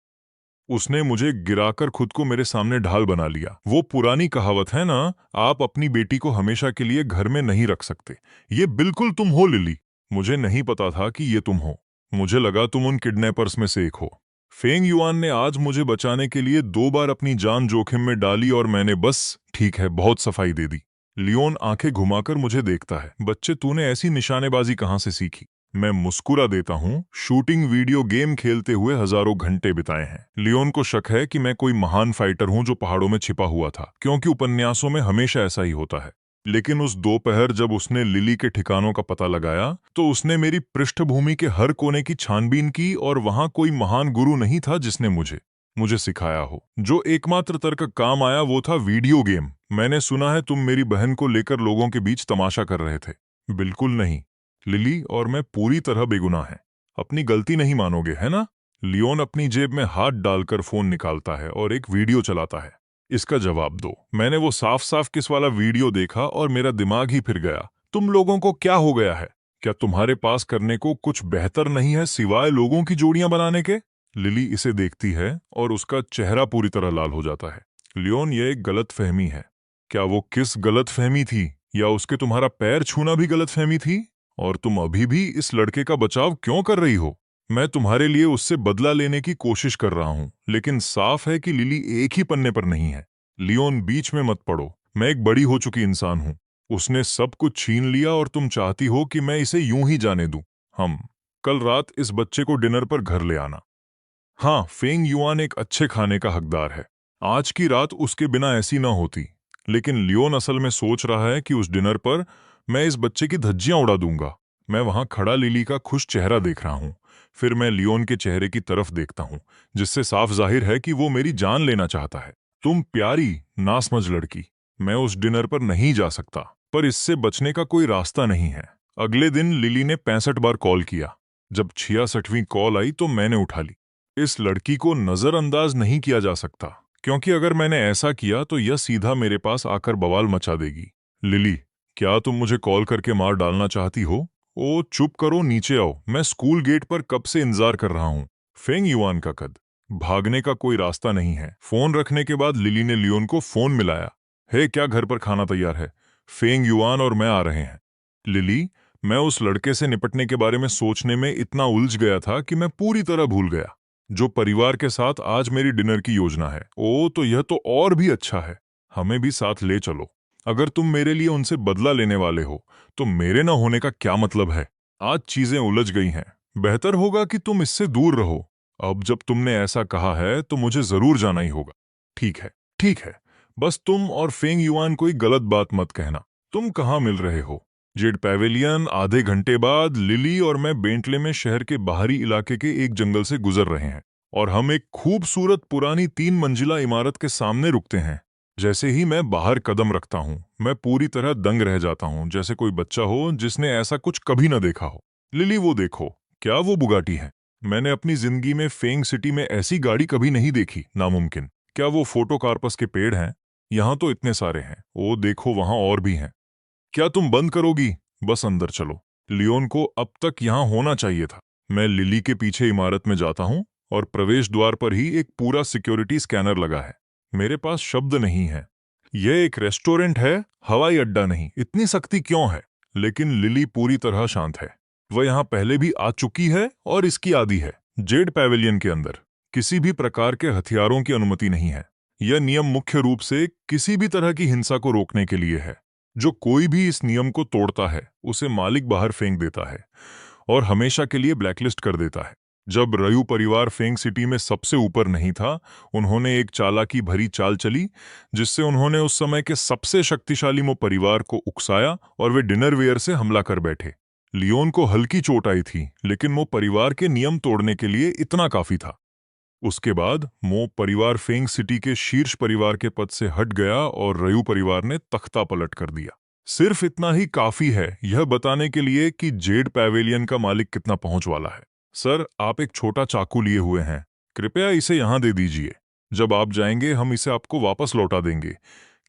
उसने मुझे गिराकर खुद को मेरे सामने ढाल बना लिया। वो पुरानी कहावत है ना, आप अपनी बेटी को हमेशा के लिए घर में नहीं रख सकते। ये बिल्कुल तुम हो लिली। मुझे नहीं पता था कि ये तुम हो। मुझे लगा तुम उन किडनैपर्स में से एक हो। फेंग युआन ने आज मुझे बचाने के लिए 2 बार अपनी जान जोखिम में डाली और मैंने बस ठीक है, बहुत सफाई दे दी। लियोन आंखें घुमाकर मुझे देखता है। बच्चे, तूने ऐसी निशानेबाजी कहाँ से सीखी? मैं मुस्कुरा देता हूँ। शूटिंग वीडियो गेम खेलते हुए हजारों घंटे बिताए हैं। लियोन को शक है कि मैं कोई महान फाइटर हूँ जो पहाड़ों में छिपा हुआ था, क्योंकि उपन्यासों में हमेशा ऐसा ही होता है। लेकिन उस दोपहर जब उसने लिली के ठिकानों का पता लगाया, तो उसने मेरी पृष्ठभूमि के हर कोने की छानबीन की, और वहां कोई महान गुरु नहीं था जिसने मुझे मुझे सिखाया हो। जो एकमात्र तर्क काम आया वो था वीडियो गेम। मैंने सुना है तुम मेरी बहन को लेकर लोगों के बीच तमाशा कर रहे थे। बिल्कुल नहीं। लिली और मैं पूरी तरह बेगुनाह हैं। अपनी गलती नहीं मानोगे, है ना? लियोन अपनी जेब में हाथ डालकर फोन निकालता है और एक वीडियो चलाता है। इसका जवाब दो। मैंने वो साफ साफ किस वाला वीडियो देखा और मेरा दिमाग ही फिर गया। तुम लोगों को क्या हो गया है? क्या तुम्हारे पास करने को कुछ बेहतर नहीं है सिवाय लोगों की जोड़ियां बनाने के? लिली इसे देखती है और उसका चेहरा पूरी तरह लाल हो जाता है। लियोन, ये एक गलत फहमी है। क्या वो किस गलत फहमी थी? या उसके तुम्हारा पैर छूना भी गलत फहमी थी? और तुम अभी भी इस लड़के का बचाव क्यों कर रही हो? मैं तुम्हारे लिए उससे बदला लेने की कोशिश कर रहा हूं, लेकिन साफ है कि लिली एक ही पन्ने पर नहीं है। लियोन, बीच में मत पड़ो। मैं एक बड़ी हो चुकी इंसान हूं। उसने सब कुछ छीन लिया और तुम चाहती हो कि मैं इसे यूं ही जाने दूं। हम कल रात इस बच्चे को डिनर पर घर ले आना। हाँ, फेंग युआन एक अच्छे खाने का हकदार है। आज की रात उसके बिना ऐसी ना होती। लेकिन लियोन असल में सोच रहा है कि उस डिनर पर मैं इस बच्चे की धज्जियां उड़ा दूंगा। मैं वहां खड़ा लिली का खुश चेहरा देख रहा हूं। फिर मैं लियोन के चेहरे की तरफ देखता हूं, जिससे साफ जाहिर है कि वो मेरी जान लेना चाहता है। तुम प्यारी नासमझ लड़की, मैं उस डिनर पर नहीं जा सकता, पर इससे बचने का कोई रास्ता नहीं है। अगले दिन लिली ने 65 बार कॉल किया। जब 66वीं कॉल आई तो मैंने उठा ली। इस लड़की को नजरअंदाज नहीं किया जा सकता, क्योंकि अगर मैंने ऐसा किया तो यह सीधा मेरे पास आकर बवाल मचा देगी। लिली, क्या तुम मुझे कॉल करके मार डालना चाहती हो? ओ चुप करो, नीचे आओ। मैं स्कूल गेट पर कब से इंतजार कर रहा हूँ। फेंग युआन का कद। भागने का कोई रास्ता नहीं है। फोन रखने के बाद लिली ने लियोन को फोन मिलाया। हे, क्या घर पर खाना तैयार है? फेंग युआन और मैं आ रहे हैं। लिली, मैं उस लड़के से निपटने के बारे में सोचने में इतना उलझ गया था कि मैं पूरी तरह भूल गया जो परिवार के साथ आज मेरी डिनर की योजना है। ओ, तो यह तो और भी अच्छा है। हमें भी साथ ले चलो। अगर तुम मेरे लिए उनसे बदला लेने वाले हो, तो मेरे न होने का क्या मतलब है? आज चीजें उलझ गई हैं। बेहतर होगा कि तुम इससे दूर रहो। अब जब तुमने ऐसा कहा है तो मुझे जरूर जाना ही होगा। ठीक है, ठीक है। बस तुम और फेंग युआन कोई गलत बात मत कहना। तुम कहाँ मिल रहे हो? Z pavilion. आधे घंटे बाद लिली और मैं बेंटले में शहर के बाहरी इलाके के एक जंगल से गुजर रहे हैं, और हम एक खूबसूरत पुरानी 3 मंजिला इमारत के सामने रुकते हैं। जैसे ही मैं बाहर कदम रखता हूं, मैं पूरी तरह दंग रह जाता हूं, जैसे कोई बच्चा हो जिसने ऐसा कुछ कभी न देखा हो। लिली, वो देखो। क्या वो बुगाटी है? मैंने अपनी जिंदगी में फेंग सिटी में ऐसी गाड़ी कभी नहीं देखी। नामुमकिन। क्या वो फोटोकार्पस के पेड़ हैं? यहाँ तो इतने सारे हैं। ओ देखो, वहां और भी हैं। क्या तुम बंद करोगी? बस अंदर चलो। लियोन को अब तक यहाँ होना चाहिए था। मैं लिली के पीछे इमारत में जाता हूँ, और प्रवेश द्वार पर ही एक पूरा सिक्योरिटी स्कैनर लगा है। मेरे पास शब्द नहीं है। यह एक रेस्टोरेंट है, हवाई अड्डा नहीं। इतनी सख्ती क्यों है? लेकिन लिली पूरी तरह शांत है। वह यहाँ पहले भी आ चुकी है और इसकी आदी है। जेड पैवेलियन के अंदर किसी भी प्रकार के हथियारों की अनुमति नहीं है। यह नियम मुख्य रूप से किसी भी तरह की हिंसा को रोकने के लिए है। जो कोई भी इस नियम को तोड़ता है, उसे मालिक बाहर फेंक देता है और हमेशा के लिए ब्लैकलिस्ट कर देता है। जब रयू परिवार फेंग सिटी में सबसे ऊपर नहीं था, उन्होंने एक चालाकी भरी चाल चली, जिससे उन्होंने उस समय के सबसे शक्तिशाली मो परिवार को उकसाया और वे डिनर वेयर से हमला कर बैठे। लियोन को हल्की चोट आई थी, लेकिन वो परिवार के नियम तोड़ने के लिए इतना काफी था। उसके बाद मो परिवार फेंग सिटी के शीर्ष परिवार के पद से हट गया और रयू परिवार ने तख्ता पलट कर दिया। सिर्फ इतना ही काफी है यह बताने के लिए कि जेड पैवेलियन का मालिक कितना पहुंच वाला है। सर, आप एक छोटा चाकू लिए हुए हैं। कृपया इसे यहां दे दीजिए। जब आप जाएंगे हम इसे आपको वापस लौटा देंगे।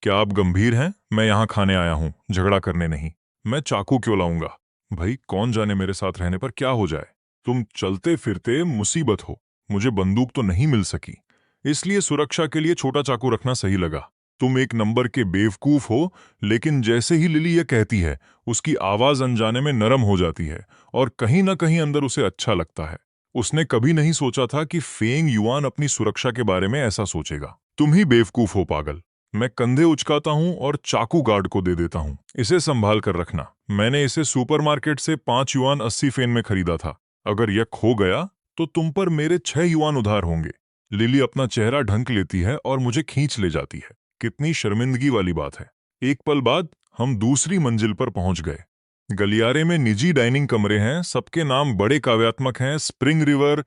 क्या आप गंभीर हैं? मैं यहाँ खाने आया हूँ, झगड़ा करने नहीं। मैं चाकू क्यों लाऊंगा? भाई, कौन जाने मेरे साथ रहने पर क्या हो जाए। तुम चलते फिरते मुसीबत हो। मुझे बंदूक तो नहीं मिल सकी, इसलिए सुरक्षा के लिए छोटा चाकू रखना सही लगा। तुम एक नंबर के बेवकूफ हो, लेकिन जैसे ही लिली यह कहती है, उसकी आवाज अनजाने में नरम हो जाती है, और कहीं ना कहीं अंदर उसे अच्छा लगता है। उसने कभी नहीं सोचा था कि फेंग युआन अपनी सुरक्षा के बारे में ऐसा सोचेगा। तुम ही बेवकूफ हो, पागल। मैं कंधे उचकाता हूँ और चाकू गार्ड को दे देता हूँ। इसे संभाल कर रखना। मैंने इसे सुपरमार्केट से 5 युआन 80 फेन में खरीदा था। अगर यह खो गया तो तुम पर मेरे 6 युआन उधार होंगे। लिली अपना चेहरा ढंक लेती है और मुझे खींच ले जाती है। कितनी शर्मिंदगी वाली बात है। एक पल बाद हम दूसरी मंजिल पर पहुंच गए। गलियारे में निजी डाइनिंग कमरे हैं, सबके नाम बड़े काव्यात्मक हैं, spring river,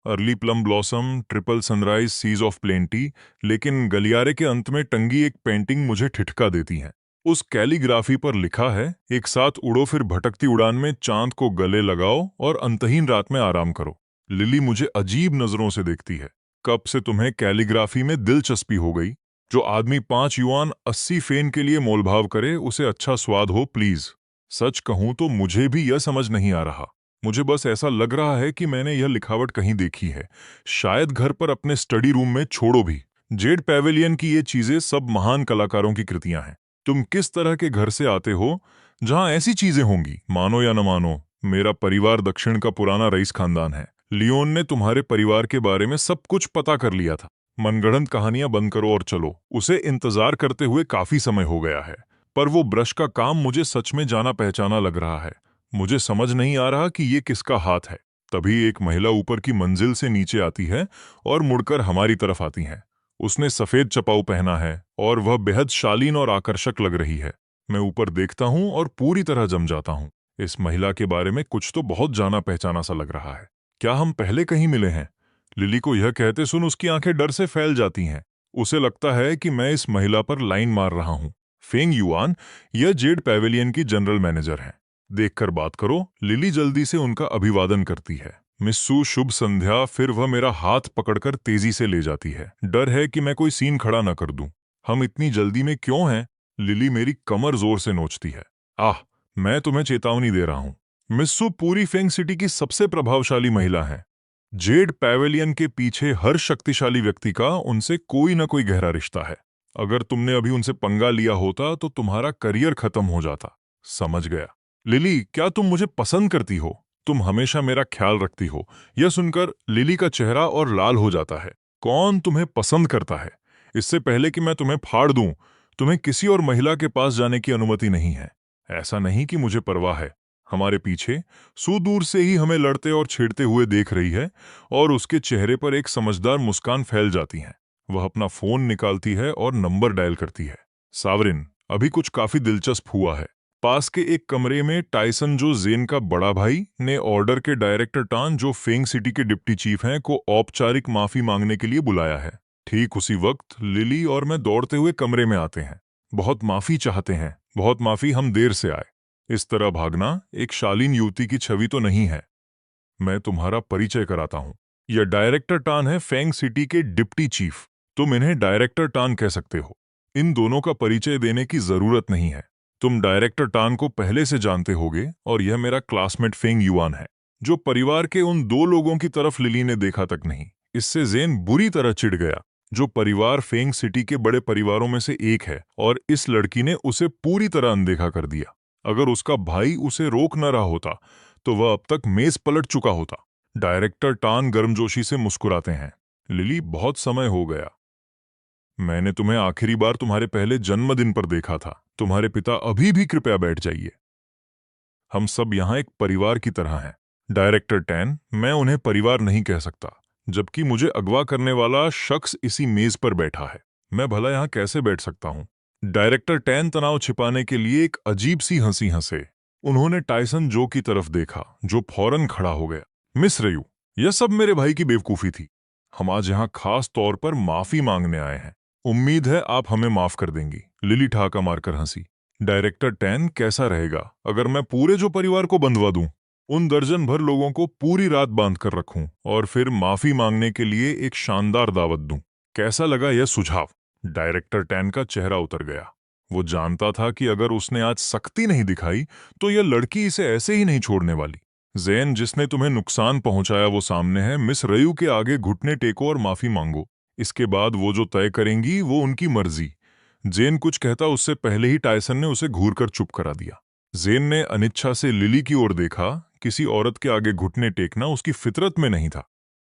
early plum blossom, triple sunrise, seas of plenty. लेकिन गलियारे के अंत में टंगी एक पेंटिंग मुझे ठिठका देती है। उस कैलीग्राफी पर लिखा है, एक साथ उड़ो फिर भटकती उड़ान में चांद को गले लगाओ और अंतहीन रात में आराम करो। लिली मुझे अजीब नजरों से देखती है। कब से तुम्हें कैलीग्राफी में दिलचस्पी हो गई? जो आदमी 5 युआन 80 फेन के लिए मोलभाव करे उसे अच्छा स्वाद हो प्लीज। सच कहूं तो मुझे भी यह समझ नहीं आ रहा। मुझे बस ऐसा लग रहा है कि मैंने यह लिखावट कहीं देखी है, शायद घर पर अपने स्टडी रूम में। छोड़ो भी, जेड पैवेलियन की ये चीजें सब महान कलाकारों की कृतियां हैं। तुम किस तरह के घर से आते हो जहां ऐसी चीजें होंगी? मानो या न मानो, मेरा परिवार दक्षिण का पुराना रईस खानदान है। लियोन ने तुम्हारे परिवार के बारे में सब कुछ पता कर लिया था। मनगढ़ंत कहानियां बंद करो और चलो। उसे इंतजार करते हुए काफी समय हो गया है, पर वो ब्रश का काम मुझे सच में जाना पहचाना लग रहा है। मुझे समझ नहीं आ रहा कि ये किसका हाथ है। तभी एक महिला ऊपर की मंजिल से नीचे आती है और मुड़कर हमारी तरफ आती है। उसने सफेद चपाऊ पहना है और वह बेहद शालीन और आकर्षक लग रही है। मैं ऊपर देखता हूँ और पूरी तरह जम जाता हूँ। इस महिला के बारे में कुछ तो बहुत जाना पहचाना सा लग रहा है। क्या हम पहले कहीं मिले हैं? लिली को यह कहते सुन उसकी आंखें डर से फैल जाती हैं। उसे लगता है कि मैं इस महिला पर लाइन मार रहा हूँ। फेंग युआन, यह जेड पैवेलियन की जनरल मैनेजर हैं। देखकर बात करो। लिली जल्दी से उनका अभिवादन करती है। मिस्सू, शुभ संध्या। फिर वह मेरा हाथ पकड़कर तेजी से ले जाती है। डर है कि मैं कोई सीन खड़ा न कर दूं। हम इतनी जल्दी में क्यों हैं? लिली मेरी कमर जोर से नोचती है। आह, मैं तुम्हें चेतावनी दे रहा हूं। मिस्सू पूरी फेंग सिटी की सबसे प्रभावशाली महिला है। जेड पैवेलियन के पीछे हर शक्तिशाली व्यक्ति का उनसे कोई न कोई गहरा रिश्ता है। अगर तुमने अभी उनसे पंगा लिया होता तो तुम्हारा करियर खत्म हो जाता। समझ गया। लिली, क्या तुम मुझे पसंद करती हो? तुम हमेशा मेरा ख्याल रखती हो। यह सुनकर लिली का चेहरा और लाल हो जाता है। कौन तुम्हें पसंद करता है? इससे पहले कि मैं तुम्हें फाड़ दूं, तुम्हें किसी और महिला के पास जाने की अनुमति नहीं है। ऐसा नहीं कि मुझे परवाह है। हमारे पीछे सुदूर से ही हमें लड़ते और छेड़ते हुए देख रही है और उसके चेहरे पर एक समझदार मुस्कान फैल जाती है। वह अपना फोन निकालती है और नंबर डायल करती है। सावरिन, अभी कुछ काफी दिलचस्प हुआ है। पास के एक कमरे में टाइसन, जो जेन का बड़ा भाई, ने ऑर्डर के डायरेक्टर टान, जो फेंग सिटी के डिप्टी चीफ हैं, को औपचारिक माफी मांगने के लिए बुलाया है। ठीक उसी वक्त लिली और मैं दौड़ते हुए कमरे में आते हैं। बहुत माफी चाहते हैं, बहुत माफी, हम देर से आए। इस तरह भागना एक शालीन युवती की छवि तो नहीं है। मैं तुम्हारा परिचय कराता हूँ। यह डायरेक्टर टान है, फेंग सिटी के डिप्टी चीफ। तुम इन्हें डायरेक्टर टान कह सकते हो। इन दोनों का परिचय देने की जरूरत नहीं है। तुम डायरेक्टर टान को पहले से जानते होगे और यह मेरा क्लासमेट फेंग युआन है, जो परिवार के उन 2 लोगों की तरफ लिली ने देखा तक नहीं। इससे जेन बुरी तरह चिढ़ गया। जो परिवार फेंग सिटी के बड़े परिवारों में से एक है, और इस लड़की ने उसे पूरी तरह अनदेखा कर दिया। अगर उसका भाई उसे रोक न रहा होता तो वह अब तक मेज पलट चुका होता। डायरेक्टर टान गर्मजोशी से मुस्कुराते हैं। लिली, बहुत समय हो गया। मैंने तुम्हें आखिरी बार तुम्हारे पहले जन्मदिन पर देखा था। तुम्हारे पिता अभी भी, कृपया बैठ जाइए। हम सब यहाँ एक परिवार की तरह हैं। डायरेक्टर टैन, मैं उन्हें परिवार नहीं कह सकता, जबकि मुझे अगवा करने वाला शख्स इसी मेज पर बैठा है। मैं भला यहाँ कैसे बैठ सकता हूँ? डायरेक्टर टैन तनाव छिपाने के लिए एक अजीब सी हंसी हंसे। उन्होंने टाइसन जो की तरफ देखा, जो फौरन खड़ा हो गया। मिस रयू, यह सब मेरे भाई की बेवकूफी थी। हम आज यहाँ खास तौर पर माफी मांगने आए हैं। उम्मीद है आप हमें माफ कर देंगी। लिली ठहाका मारकर हंसी। डायरेक्टर टैन, कैसा रहेगा अगर मैं पूरे जो परिवार को बंधवा दूं? उन दर्जन भर लोगों को पूरी रात बांध कर रखूं और फिर माफी मांगने के लिए एक शानदार दावत दूं? कैसा लगा यह सुझाव? डायरेक्टर टैन का चेहरा उतर गया। वो जानता था कि अगर उसने आज सख्ती नहीं दिखाई तो यह लड़की इसे ऐसे ही नहीं छोड़ने वाली। जैन, जिसने तुम्हें नुकसान पहुंचाया वो सामने है। मिस रयू के आगे घुटने टेको और माफी मांगो। इसके बाद वो जो तय करेंगी वो उनकी मर्जी। जेन कुछ कहता उससे पहले ही टायसन ने उसे घूरकर चुप करा दिया। जेन ने अनिच्छा से लिली की ओर देखा। किसी औरत के आगे घुटने टेकना उसकी फितरत में नहीं था।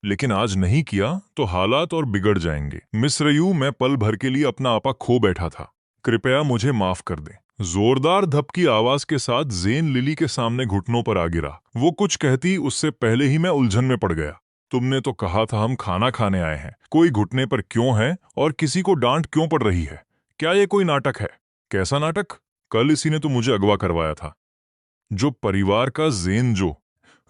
लेकिन आज नहीं किया तो हालात और बिगड़ जाएंगे। मिस रयू, मैं पल भर के लिए अपना आपा खो बैठा था। कृपया मुझे माफ कर दें। जोरदार धपकी आवाज के साथ जेन लिली के सामने घुटनों पर आ गिरा। वो कुछ कहती उससे पहले ही मैं उलझन में पड़ गया। तुमने तो कहा था हम खाना खाने आए हैं, कोई घुटने पर क्यों है और किसी को डांट क्यों पड़ रही है? क्या ये कोई नाटक है? कैसा नाटक? कल इसी ने तो मुझे अगवा करवाया था। जो परिवार का जेन जो,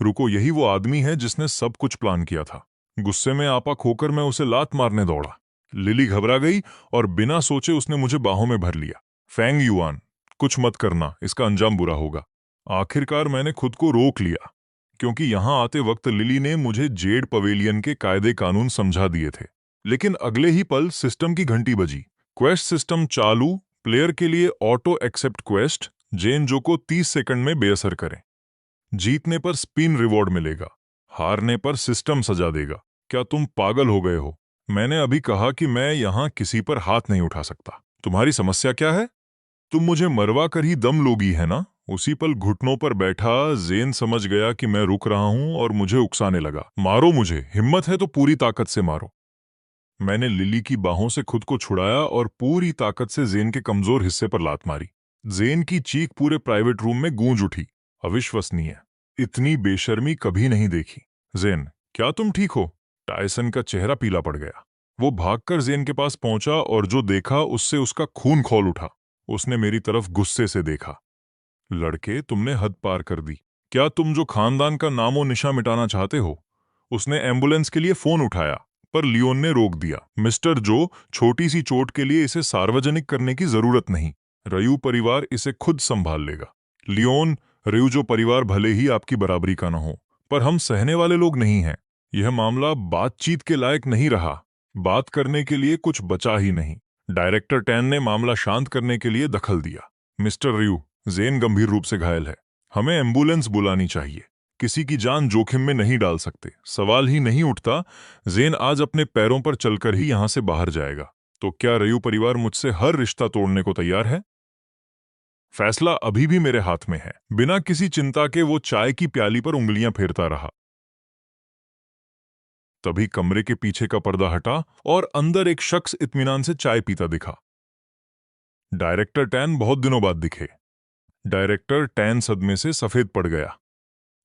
रुको, यही वो आदमी है जिसने सब कुछ प्लान किया था। गुस्से में आपा खोकर मैं उसे लात मारने दौड़ा। लिली घबरा गई और बिना सोचे उसने मुझे बाहों में भर लिया। फैंग युआन, कुछ मत करना, इसका अंजाम बुरा होगा। आखिरकार मैंने खुद को रोक लिया, क्योंकि यहां आते वक्त लिली ने मुझे जेड पवेलियन के कायदे कानून समझा दिए थे। लेकिन अगले ही पल सिस्टम की घंटी बजी। क्वेस्ट सिस्टम चालू, प्लेयर के लिए ऑटो एक्सेप्ट क्वेस्ट, जेन जो को 30 सेकंड में बेअसर करें। जीतने पर स्पिन रिवॉर्ड मिलेगा, हारने पर सिस्टम सजा देगा। क्या तुम पागल हो गए हो? मैंने अभी कहा कि मैं यहां किसी पर हाथ नहीं उठा सकता। तुम्हारी समस्या क्या है? तुम मुझे मरवा कर ही दम लोगी है ना? उसी पल घुटनों पर बैठा जेन समझ गया कि मैं रुक रहा हूं और मुझे उकसाने लगा। मारो मुझे, हिम्मत है तो पूरी ताकत से मारो। मैंने लिली की बाहों से खुद को छुड़ाया और पूरी ताकत से जेन के कमजोर हिस्से पर लात मारी। जेन की चीख पूरे प्राइवेट रूम में गूंज उठी। अविश्वसनीय, इतनी बेशर्मी कभी नहीं देखी। जेन, क्या तुम ठीक हो? टायसन का चेहरा पीला पड़ गया। वो भागकर जेन के पास पहुंचा और जो देखा उससे उसका खून खौल उठा। उसने मेरी तरफ गुस्से से देखा। लड़के, तुमने हद पार कर दी। क्या तुम जो खानदान का नामो निशा मिटाना चाहते हो? उसने एम्बुलेंस के लिए फोन उठाया, पर लियोन ने रोक दिया। मिस्टर जो, छोटी सी चोट के लिए इसे सार्वजनिक करने की जरूरत नहीं। रयू परिवार इसे खुद संभाल लेगा। लियोन, रयू जो परिवार भले ही आपकी बराबरी का न हो, पर हम सहने वाले लोग नहीं हैं। यह मामला बातचीत के लायक नहीं रहा। बात करने के लिए कुछ बचा ही नहीं। डायरेक्टर टैन ने मामला शांत करने के लिए दखल दिया। मिस्टर रयू, जेन गंभीर रूप से घायल है। हमें एम्बुलेंस बुलानी चाहिए। किसी की जान जोखिम में नहीं डाल सकते। सवाल ही नहीं उठता, जेन आज अपने पैरों पर चलकर ही यहां से बाहर जाएगा। तो क्या रयू परिवार मुझसे हर रिश्ता तोड़ने को तैयार है? फैसला अभी भी मेरे हाथ में है। बिना किसी चिंता के वो चाय की प्याली पर उंगलियां फेरता रहा। तभी कमरे के पीछे का पर्दा हटा और अंदर एक शख्स इत्मीनान से चाय पीता दिखा। डायरेक्टर टैन बहुत दिनों बाद दिखे। डायरेक्टर टैन सदमे से सफेद पड़ गया।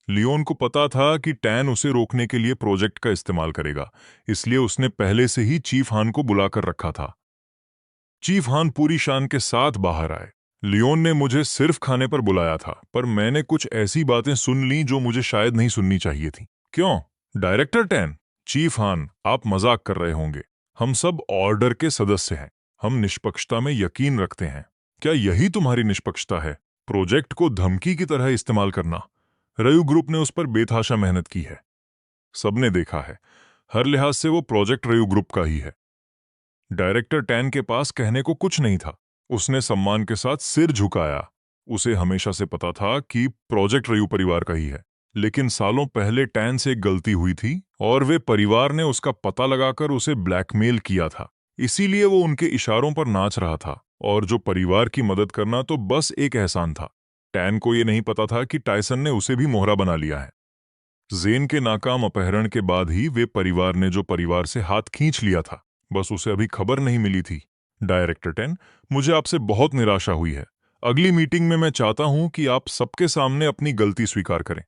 लियोन को पता था कि टैन उसे रोकने के लिए प्रोजेक्ट का इस्तेमाल करेगा, इसलिए उसने पहले से ही चीफ हान को बुलाकर रखा था। चीफ हान पूरी शान के साथ बाहर आए। लियोन ने मुझे सिर्फ खाने पर बुलाया था, पर मैंने कुछ ऐसी बातें सुन ली जो मुझे शायद नहीं सुननी चाहिए थी। क्यों? डायरेक्टर टैन, चीफ हान, आप मजाक कर रहे होंगे। हम सब ऑर्डर के सदस्य हैं। हम निष्पक्षता में यकीन रखते हैं। क्या यही तुम्हारी निष्पक्षता है? प्रोजेक्ट को धमकी की तरह इस्तेमाल करना? रयू ग्रुप ने उस पर बेतहाशा मेहनत की है। सबने देखा है। हर लिहाज से वो प्रोजेक्ट रयू ग्रुप का ही है। डायरेक्टर टैन के पास कहने को कुछ नहीं था। उसने सम्मान के साथ सिर झुकाया। उसे हमेशा से पता था कि प्रोजेक्ट रयू परिवार का ही है। लेकिन सालों पहले टैन से एक गलती हुई थी और वे परिवार ने उसका पता लगाकर उसे ब्लैकमेल किया था। इसीलिए वो उनके इशारों पर नाच रहा था, और जो परिवार की मदद करना तो बस एक एहसान था। टैन को ये नहीं पता था कि टायसन ने उसे भी मोहरा बना लिया है। जेन के नाकाम अपहरण के बाद ही वे परिवार ने जो परिवार से हाथ खींच लिया था, बस उसे अभी खबर नहीं मिली थी। डायरेक्टर टैन, मुझे आपसे बहुत निराशा हुई है। अगली मीटिंग में मैं चाहता हूं कि आप सबके सामने अपनी गलती स्वीकार करें।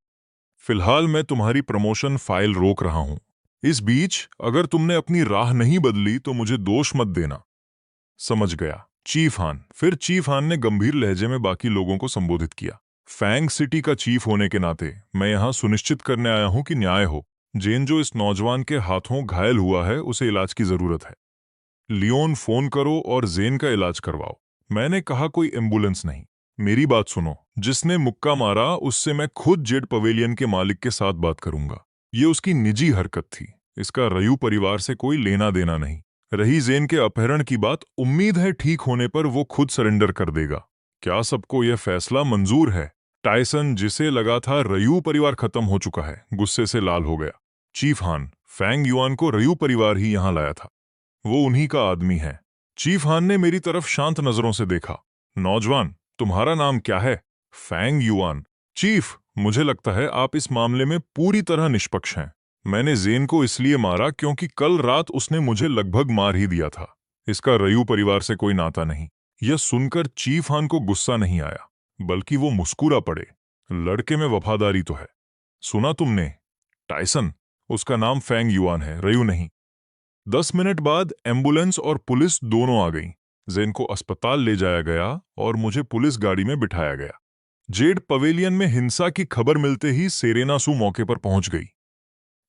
फिलहाल मैं तुम्हारी प्रमोशन फाइल रोक रहा हूं। इस बीच अगर तुमने अपनी राह नहीं बदली तो मुझे दोष मत देना। समझ गया, चीफ हान। फिर चीफ हान ने गंभीर लहजे में बाकी लोगों को संबोधित किया। फैंग सिटी का चीफ होने के नाते मैं यहां सुनिश्चित करने आया हूं कि न्याय हो। जेन जो इस नौजवान के हाथों घायल हुआ है, उसे इलाज की जरूरत है। लियोन, फोन करो और जेन का इलाज करवाओ। मैंने कहा कोई एम्बुलेंस नहीं। मेरी बात सुनो, जिसने मुक्का मारा उससे मैं खुद जेड पवेलियन के मालिक के साथ बात करूंगा। ये उसकी निजी हरकत थी। इसका रयू परिवार से कोई लेना देना नहीं। रही जेन के अपहरण की बात, उम्मीद है ठीक होने पर वो खुद सरेंडर कर देगा। क्या सबको यह फैसला मंजूर है? टायसन, जिसे लगा था रयू परिवार खत्म हो चुका है, गुस्से से लाल हो गया। चीफ हान, फैंग युआन को रयू परिवार ही यहां लाया था। वो उन्हीं का आदमी है। चीफ हान ने मेरी तरफ शांत नजरों से देखा। नौजवान, तुम्हारा नाम क्या है? Fang yuan. चीफ, मुझे लगता है आप इस मामले में पूरी तरह निष्पक्ष हैं। मैंने जेन को इसलिए मारा क्योंकि कल रात उसने मुझे लगभग मार ही दिया था। इसका रयू परिवार से कोई नाता नहीं। यह सुनकर चीफ हान को गुस्सा नहीं आया, बल्कि वो मुस्कुरा पड़े। लड़के में वफादारी तो है। सुना तुमने? टाइसन, उसका नाम फैंग युआन है, रयू नहीं। 10 मिनट बाद एम्बुलेंस और पुलिस दोनों आ गईं। जेन को अस्पताल ले जाया गया और मुझे पुलिस गाड़ी में बिठाया गया। जेड पवेलियन में हिंसा की खबर मिलते ही सेरेना सू मौके पर पहुंच गई।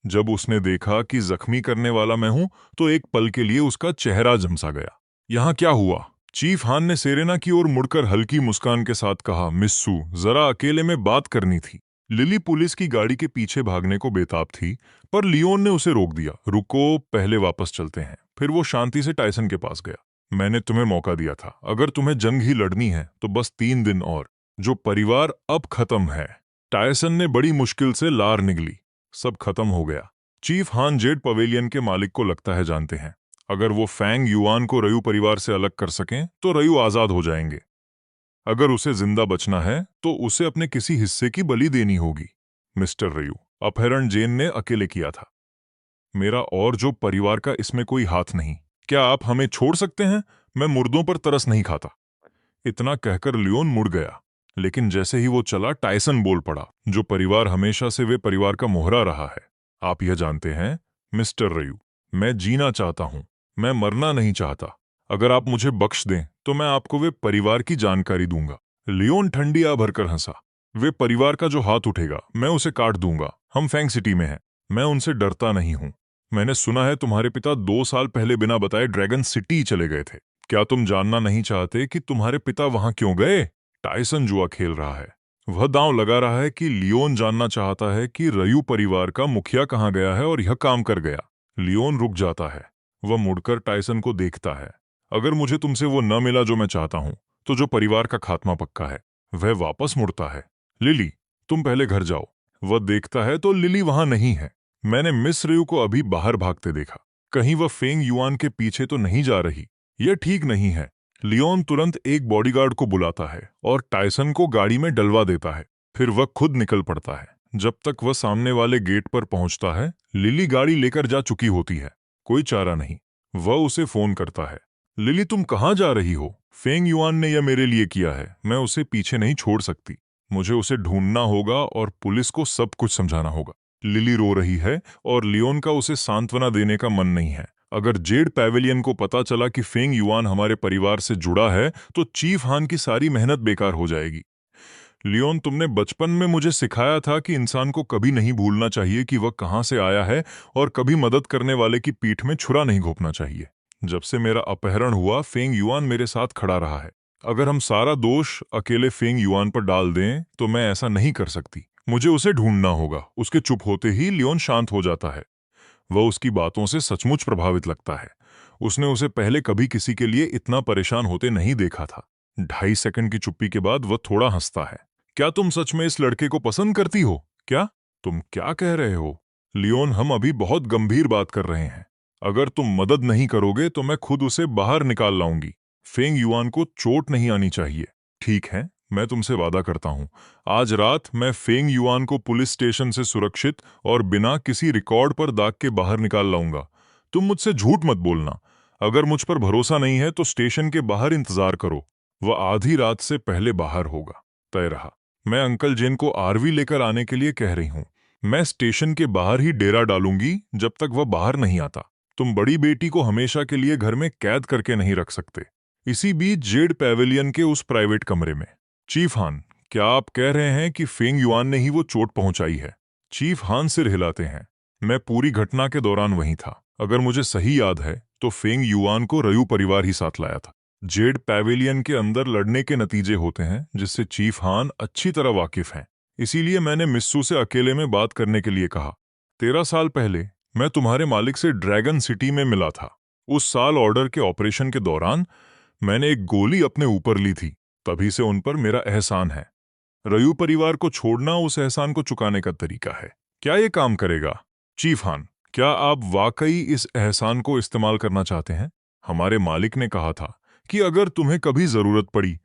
जब उसने देखा कि जख्मी करने वाला मैं हूं, तो एक पल के लिए उसका चेहरा झमसा गया। यहां क्या हुआ? चीफ हान ने सेरेना की ओर मुड़कर हल्की मुस्कान के साथ कहा, मिस सू, जरा अकेले में बात करनी थी। लिली पुलिस की गाड़ी के पीछे भागने को बेताब थी, पर लियोन ने उसे रोक दिया। रुको, पहले वापस चलते हैं। फिर वो शांति से टाइसन के पास गया। मैंने तुम्हें मौका दिया था, अगर तुम्हें जंग ही लड़नी है तो बस 3 दिन और। जो परिवार अब खत्म है। टायसन ने बड़ी मुश्किल से लार निगली। सब खत्म हो गया। चीफ हान जेड पवेलियन के मालिक को लगता है जानते हैं। अगर वो फैंग युआन को रयू परिवार से अलग कर सकें तो रयू आजाद हो जाएंगे। अगर उसे जिंदा बचना है तो उसे अपने किसी हिस्से की बलि देनी होगी। मिस्टर रयू, अपहरण जेन ने अकेले किया था। मेरा और जो परिवार का इसमें कोई हाथ नहीं। क्या आप हमें छोड़ सकते हैं? मैं मुर्दों पर तरस नहीं खाता। इतना कहकर लियोन मुड़ गया, लेकिन जैसे ही वो चला, टाइसन बोल पड़ा, जो परिवार हमेशा से वे परिवार का मोहरा रहा है। आप यह जानते हैं मिस्टर रयू, मैं जीना चाहता हूं, मैं मरना नहीं चाहता। अगर आप मुझे बख्श दें तो मैं आपको वे परिवार की जानकारी दूंगा। लियोन ठंडी आ भरकर हंसा। वे परिवार का जो हाथ उठेगा मैं उसे काट दूंगा। हम फैंग सिटी में हैं। मैं उनसे डरता नहीं हूं। मैंने सुना है तुम्हारे पिता 2 साल पहले बिना बताए ड्रैगन सिटी चले गए थे। क्या तुम जानना नहीं चाहते कि तुम्हारे पिता वहां क्यों गए? टाइसन जुआ खेल रहा है। वह दांव लगा रहा है कि लियोन जानना चाहता है कि रयू परिवार का मुखिया कहां गया है और यह काम कर गया। लियोन रुक जाता है। वह मुड़कर टाइसन को देखता है। अगर मुझे तुमसे वो न मिला जो मैं चाहता हूं, तो जो परिवार का खात्मा पक्का है। वह वापस मुड़ता है। लिली, तुम पहले घर जाओ। वह देखता है तो लिली वहां नहीं है। मैंने मिस रयू को अभी बाहर भागते देखा। कहीं वह फेंग युआन के पीछे तो नहीं जा रही। यह ठीक नहीं है। लियोन तुरंत एक बॉडीगार्ड को बुलाता है और टाइसन को गाड़ी में डलवा देता है। फिर वह खुद निकल पड़ता है। जब तक वह सामने वाले गेट पर पहुंचता है, लिली गाड़ी लेकर जा चुकी होती है। कोई चारा नहीं। वह उसे फोन करता है। लिली, तुम कहाँ जा रही हो? फेंग युआन ने यह मेरे लिए किया है। मैं उसे पीछे नहीं छोड़ सकती। मुझे उसे ढूंढना होगा और पुलिस को सब कुछ समझाना होगा। लिली रो रही है और लियोन का उसे सांत्वना देने का मन नहीं है। अगर जेड पैवेलियन को पता चला कि फेंग युआन हमारे परिवार से जुड़ा है तो चीफ हान की सारी मेहनत बेकार हो जाएगी। लियोन, तुमने बचपन में मुझे सिखाया था कि इंसान को कभी नहीं भूलना चाहिए कि वह कहां से आया है, और कभी मदद करने वाले की पीठ में छुरा नहीं घोंपना चाहिए। जब से मेरा अपहरण हुआ, फेंग युआन मेरे साथ खड़ा रहा है। अगर हम सारा दोष अकेले फेंग युआन पर डाल दें तो मैं ऐसा नहीं कर सकती। मुझे उसे ढूंढना होगा। उसके चुप होते ही लियोन शांत हो जाता है। वह उसकी बातों से सचमुच प्रभावित लगता है। उसने उसे पहले कभी किसी के लिए इतना परेशान होते नहीं देखा था। 2.5 सेकंड की चुप्पी के बाद वह थोड़ा हंसता है। क्या तुम सच में इस लड़के को पसंद करती हो? क्या तुम क्या कह रहे हो? लियोन, हम अभी बहुत गंभीर बात कर रहे हैं। अगर तुम मदद नहीं करोगे तो मैं खुद उसे बाहर निकाल लाऊंगी। फेंग युआन को चोट नहीं आनी चाहिए। ठीक है, मैं तुमसे वादा करता हूं, आज रात मैं फेंग युआन को पुलिस स्टेशन से सुरक्षित और बिना किसी रिकॉर्ड पर दाग के बाहर निकाल लाऊंगा। तुम मुझसे झूठ मत बोलना। अगर मुझ पर भरोसा नहीं है तो स्टेशन के बाहर इंतजार करो। वह आधी रात से पहले बाहर होगा। तय रहा। मैं अंकल जेन को आरवी लेकर आने के लिए कह रही हूँ। मैं स्टेशन के बाहर ही डेरा डालूंगी जब तक वह बाहर नहीं आता। तुम बड़ी बेटी को हमेशा के लिए घर में कैद करके नहीं रख सकते। इसी बीच जेड पैवेलियन के उस प्राइवेट कमरे में। चीफ हान, क्या आप कह रहे हैं कि फेंग युआन ने ही वो चोट पहुंचाई है? चीफ हान सिर हिलाते हैं। मैं पूरी घटना के दौरान वहीं था। अगर मुझे सही याद है तो फेंग युआन को रयू परिवार ही साथ लाया था। जेड पैवेलियन के अंदर लड़ने के नतीजे होते हैं जिससे चीफ हान अच्छी तरह वाकिफ हैं। इसीलिए मैंने मिस्सू से अकेले में बात करने के लिए कहा। 13 साल पहले मैं तुम्हारे मालिक से ड्रैगन सिटी में मिला था। उस साल ऑर्डर के ऑपरेशन के दौरान मैंने एक गोली अपने ऊपर ली थी। तभी से उन पर मेरा एहसान है। रयू परिवार को छोड़ना उस एहसान को चुकाने का तरीका है। क्या ये काम करेगा? चीफ हान, क्या आप वाकई इस एहसान को इस्तेमाल करना चाहते हैं? हमारे मालिक ने कहा था कि अगर तुम्हें कभी जरूरत पड़ी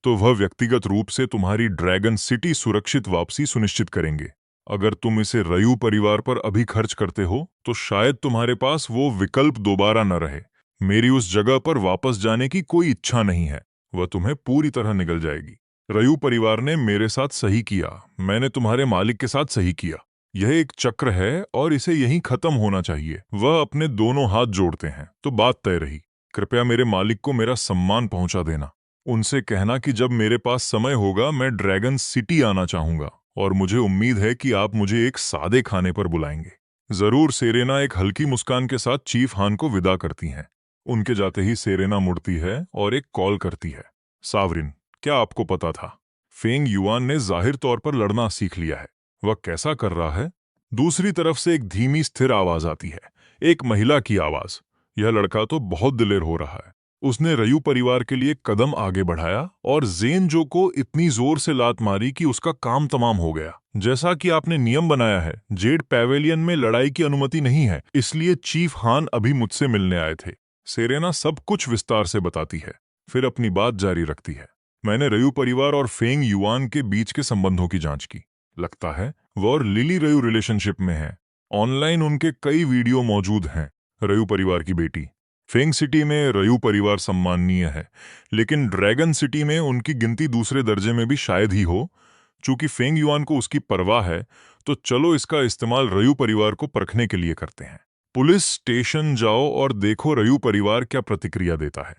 तो वह व्यक्तिगत रूप से तुम्हारी ड्रैगन सिटी सुरक्षित वापसी सुनिश्चित करेंगे। अगर तुम इसे रयू परिवार पर अभी खर्च करते हो तो शायद तुम्हारे पास वो विकल्प दोबारा न रहे। मेरी उस जगह पर वापस जाने की कोई इच्छा नहीं है, वह तुम्हें पूरी तरह निगल जाएगी। रयू परिवार ने मेरे साथ सही किया, मैंने तुम्हारे मालिक के साथ सही किया। यह एक चक्र है और इसे यहीं खत्म होना चाहिए। वह अपने दोनों हाथ जोड़ते हैं। तो बात तय रही। कृपया मेरे मालिक को मेरा सम्मान पहुंचा देना। उनसे कहना कि जब मेरे पास समय होगा मैं ड्रैगन सिटी आना चाहूंगा और मुझे उम्मीद है कि आप मुझे एक सादे खाने पर बुलाएंगे। जरूर। सेरेना एक हल्की मुस्कान के साथ चीफ हान को विदा करती हैं। उनके जाते ही सेरेना मुड़ती है और एक कॉल करती है। सावरिन, क्या आपको पता था? फेंग युआन ने जाहिर तौर पर लड़ना सीख लिया है। वह कैसा कर रहा है? दूसरी तरफ से एक धीमी स्थिर आवाज आती है, एक महिला की आवाज। यह लड़का तो बहुत दिलेर हो रहा है। उसने रयू परिवार के लिए कदम आगे बढ़ाया और जेनजो को इतनी जोर से लात मारी कि उसका काम तमाम हो गया। जैसा कि आपने नियम बनाया है, जेड पैवेलियन में लड़ाई की अनुमति नहीं है, इसलिए चीफ हान अभी मुझसे मिलने आए थे। सेरेना सब कुछ विस्तार से बताती है, फिर अपनी बात जारी रखती है। मैंने रयू परिवार और फेंग युआन के बीच के संबंधों की जांच की। लगता है वो और लिली रयू रिलेशनशिप में है। ऑनलाइन उनके कई वीडियो मौजूद हैं। रयू परिवार की बेटी। फेंग सिटी में रयू परिवार सम्माननीय है, लेकिन ड्रैगन सिटी में उनकी गिनती दूसरे दर्जे में भी शायद ही हो। चूंकि फेंग युआन को उसकी परवाह है, तो चलो इसका इस्तेमाल रयू परिवार को परखने के लिए करते हैं। पुलिस स्टेशन जाओ और देखो रयू परिवार क्या प्रतिक्रिया देता है।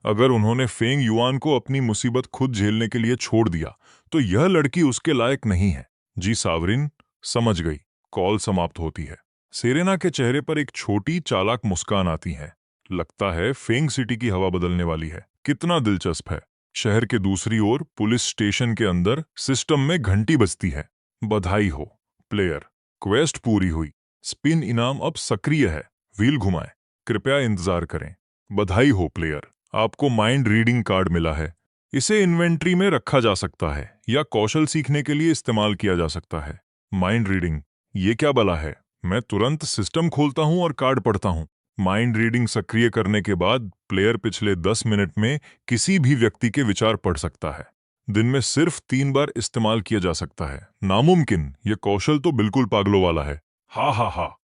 अगर उन्होंने फेंग युआन को अपनी मुसीबत खुद झेलने के लिए छोड़ दिया, तो यह लड़की उसके लायक नहीं है। जी सावरिन, समझ गई। कॉल समाप्त होती है। सेरेना के चेहरे पर एक छोटी चालाक मुस्कान आती है। लगता है फेंग सिटी की हवा बदलने वाली है। कितना दिलचस्प है। शहर के दूसरी ओर पुलिस स्टेशन के अंदर सिस्टम में घंटी बजती है। बधाई हो प्लेयर, क्वेस्ट पूरी हुई। स्पिन इनाम अब सक्रिय है। व्हील घुमाएं। कृपया इंतजार करें। बधाई हो प्लेयर, आपको माइंड रीडिंग कार्ड मिला है। इसे इन्वेंट्री में रखा जा सकता है या कौशल सीखने के लिए इस्तेमाल किया जा सकता है। माइंड रीडिंग, ये क्या बला है? मैं तुरंत सिस्टम खोलता हूं और कार्ड पढ़ता हूं। माइंड रीडिंग सक्रिय करने के बाद प्लेयर पिछले 10 मिनट में किसी भी व्यक्ति के विचार पढ़ सकता है। दिन में सिर्फ 3 बार इस्तेमाल किया जा सकता है। नामुमकिन, यह कौशल तो बिल्कुल पागलों वाला है। हा हा हा।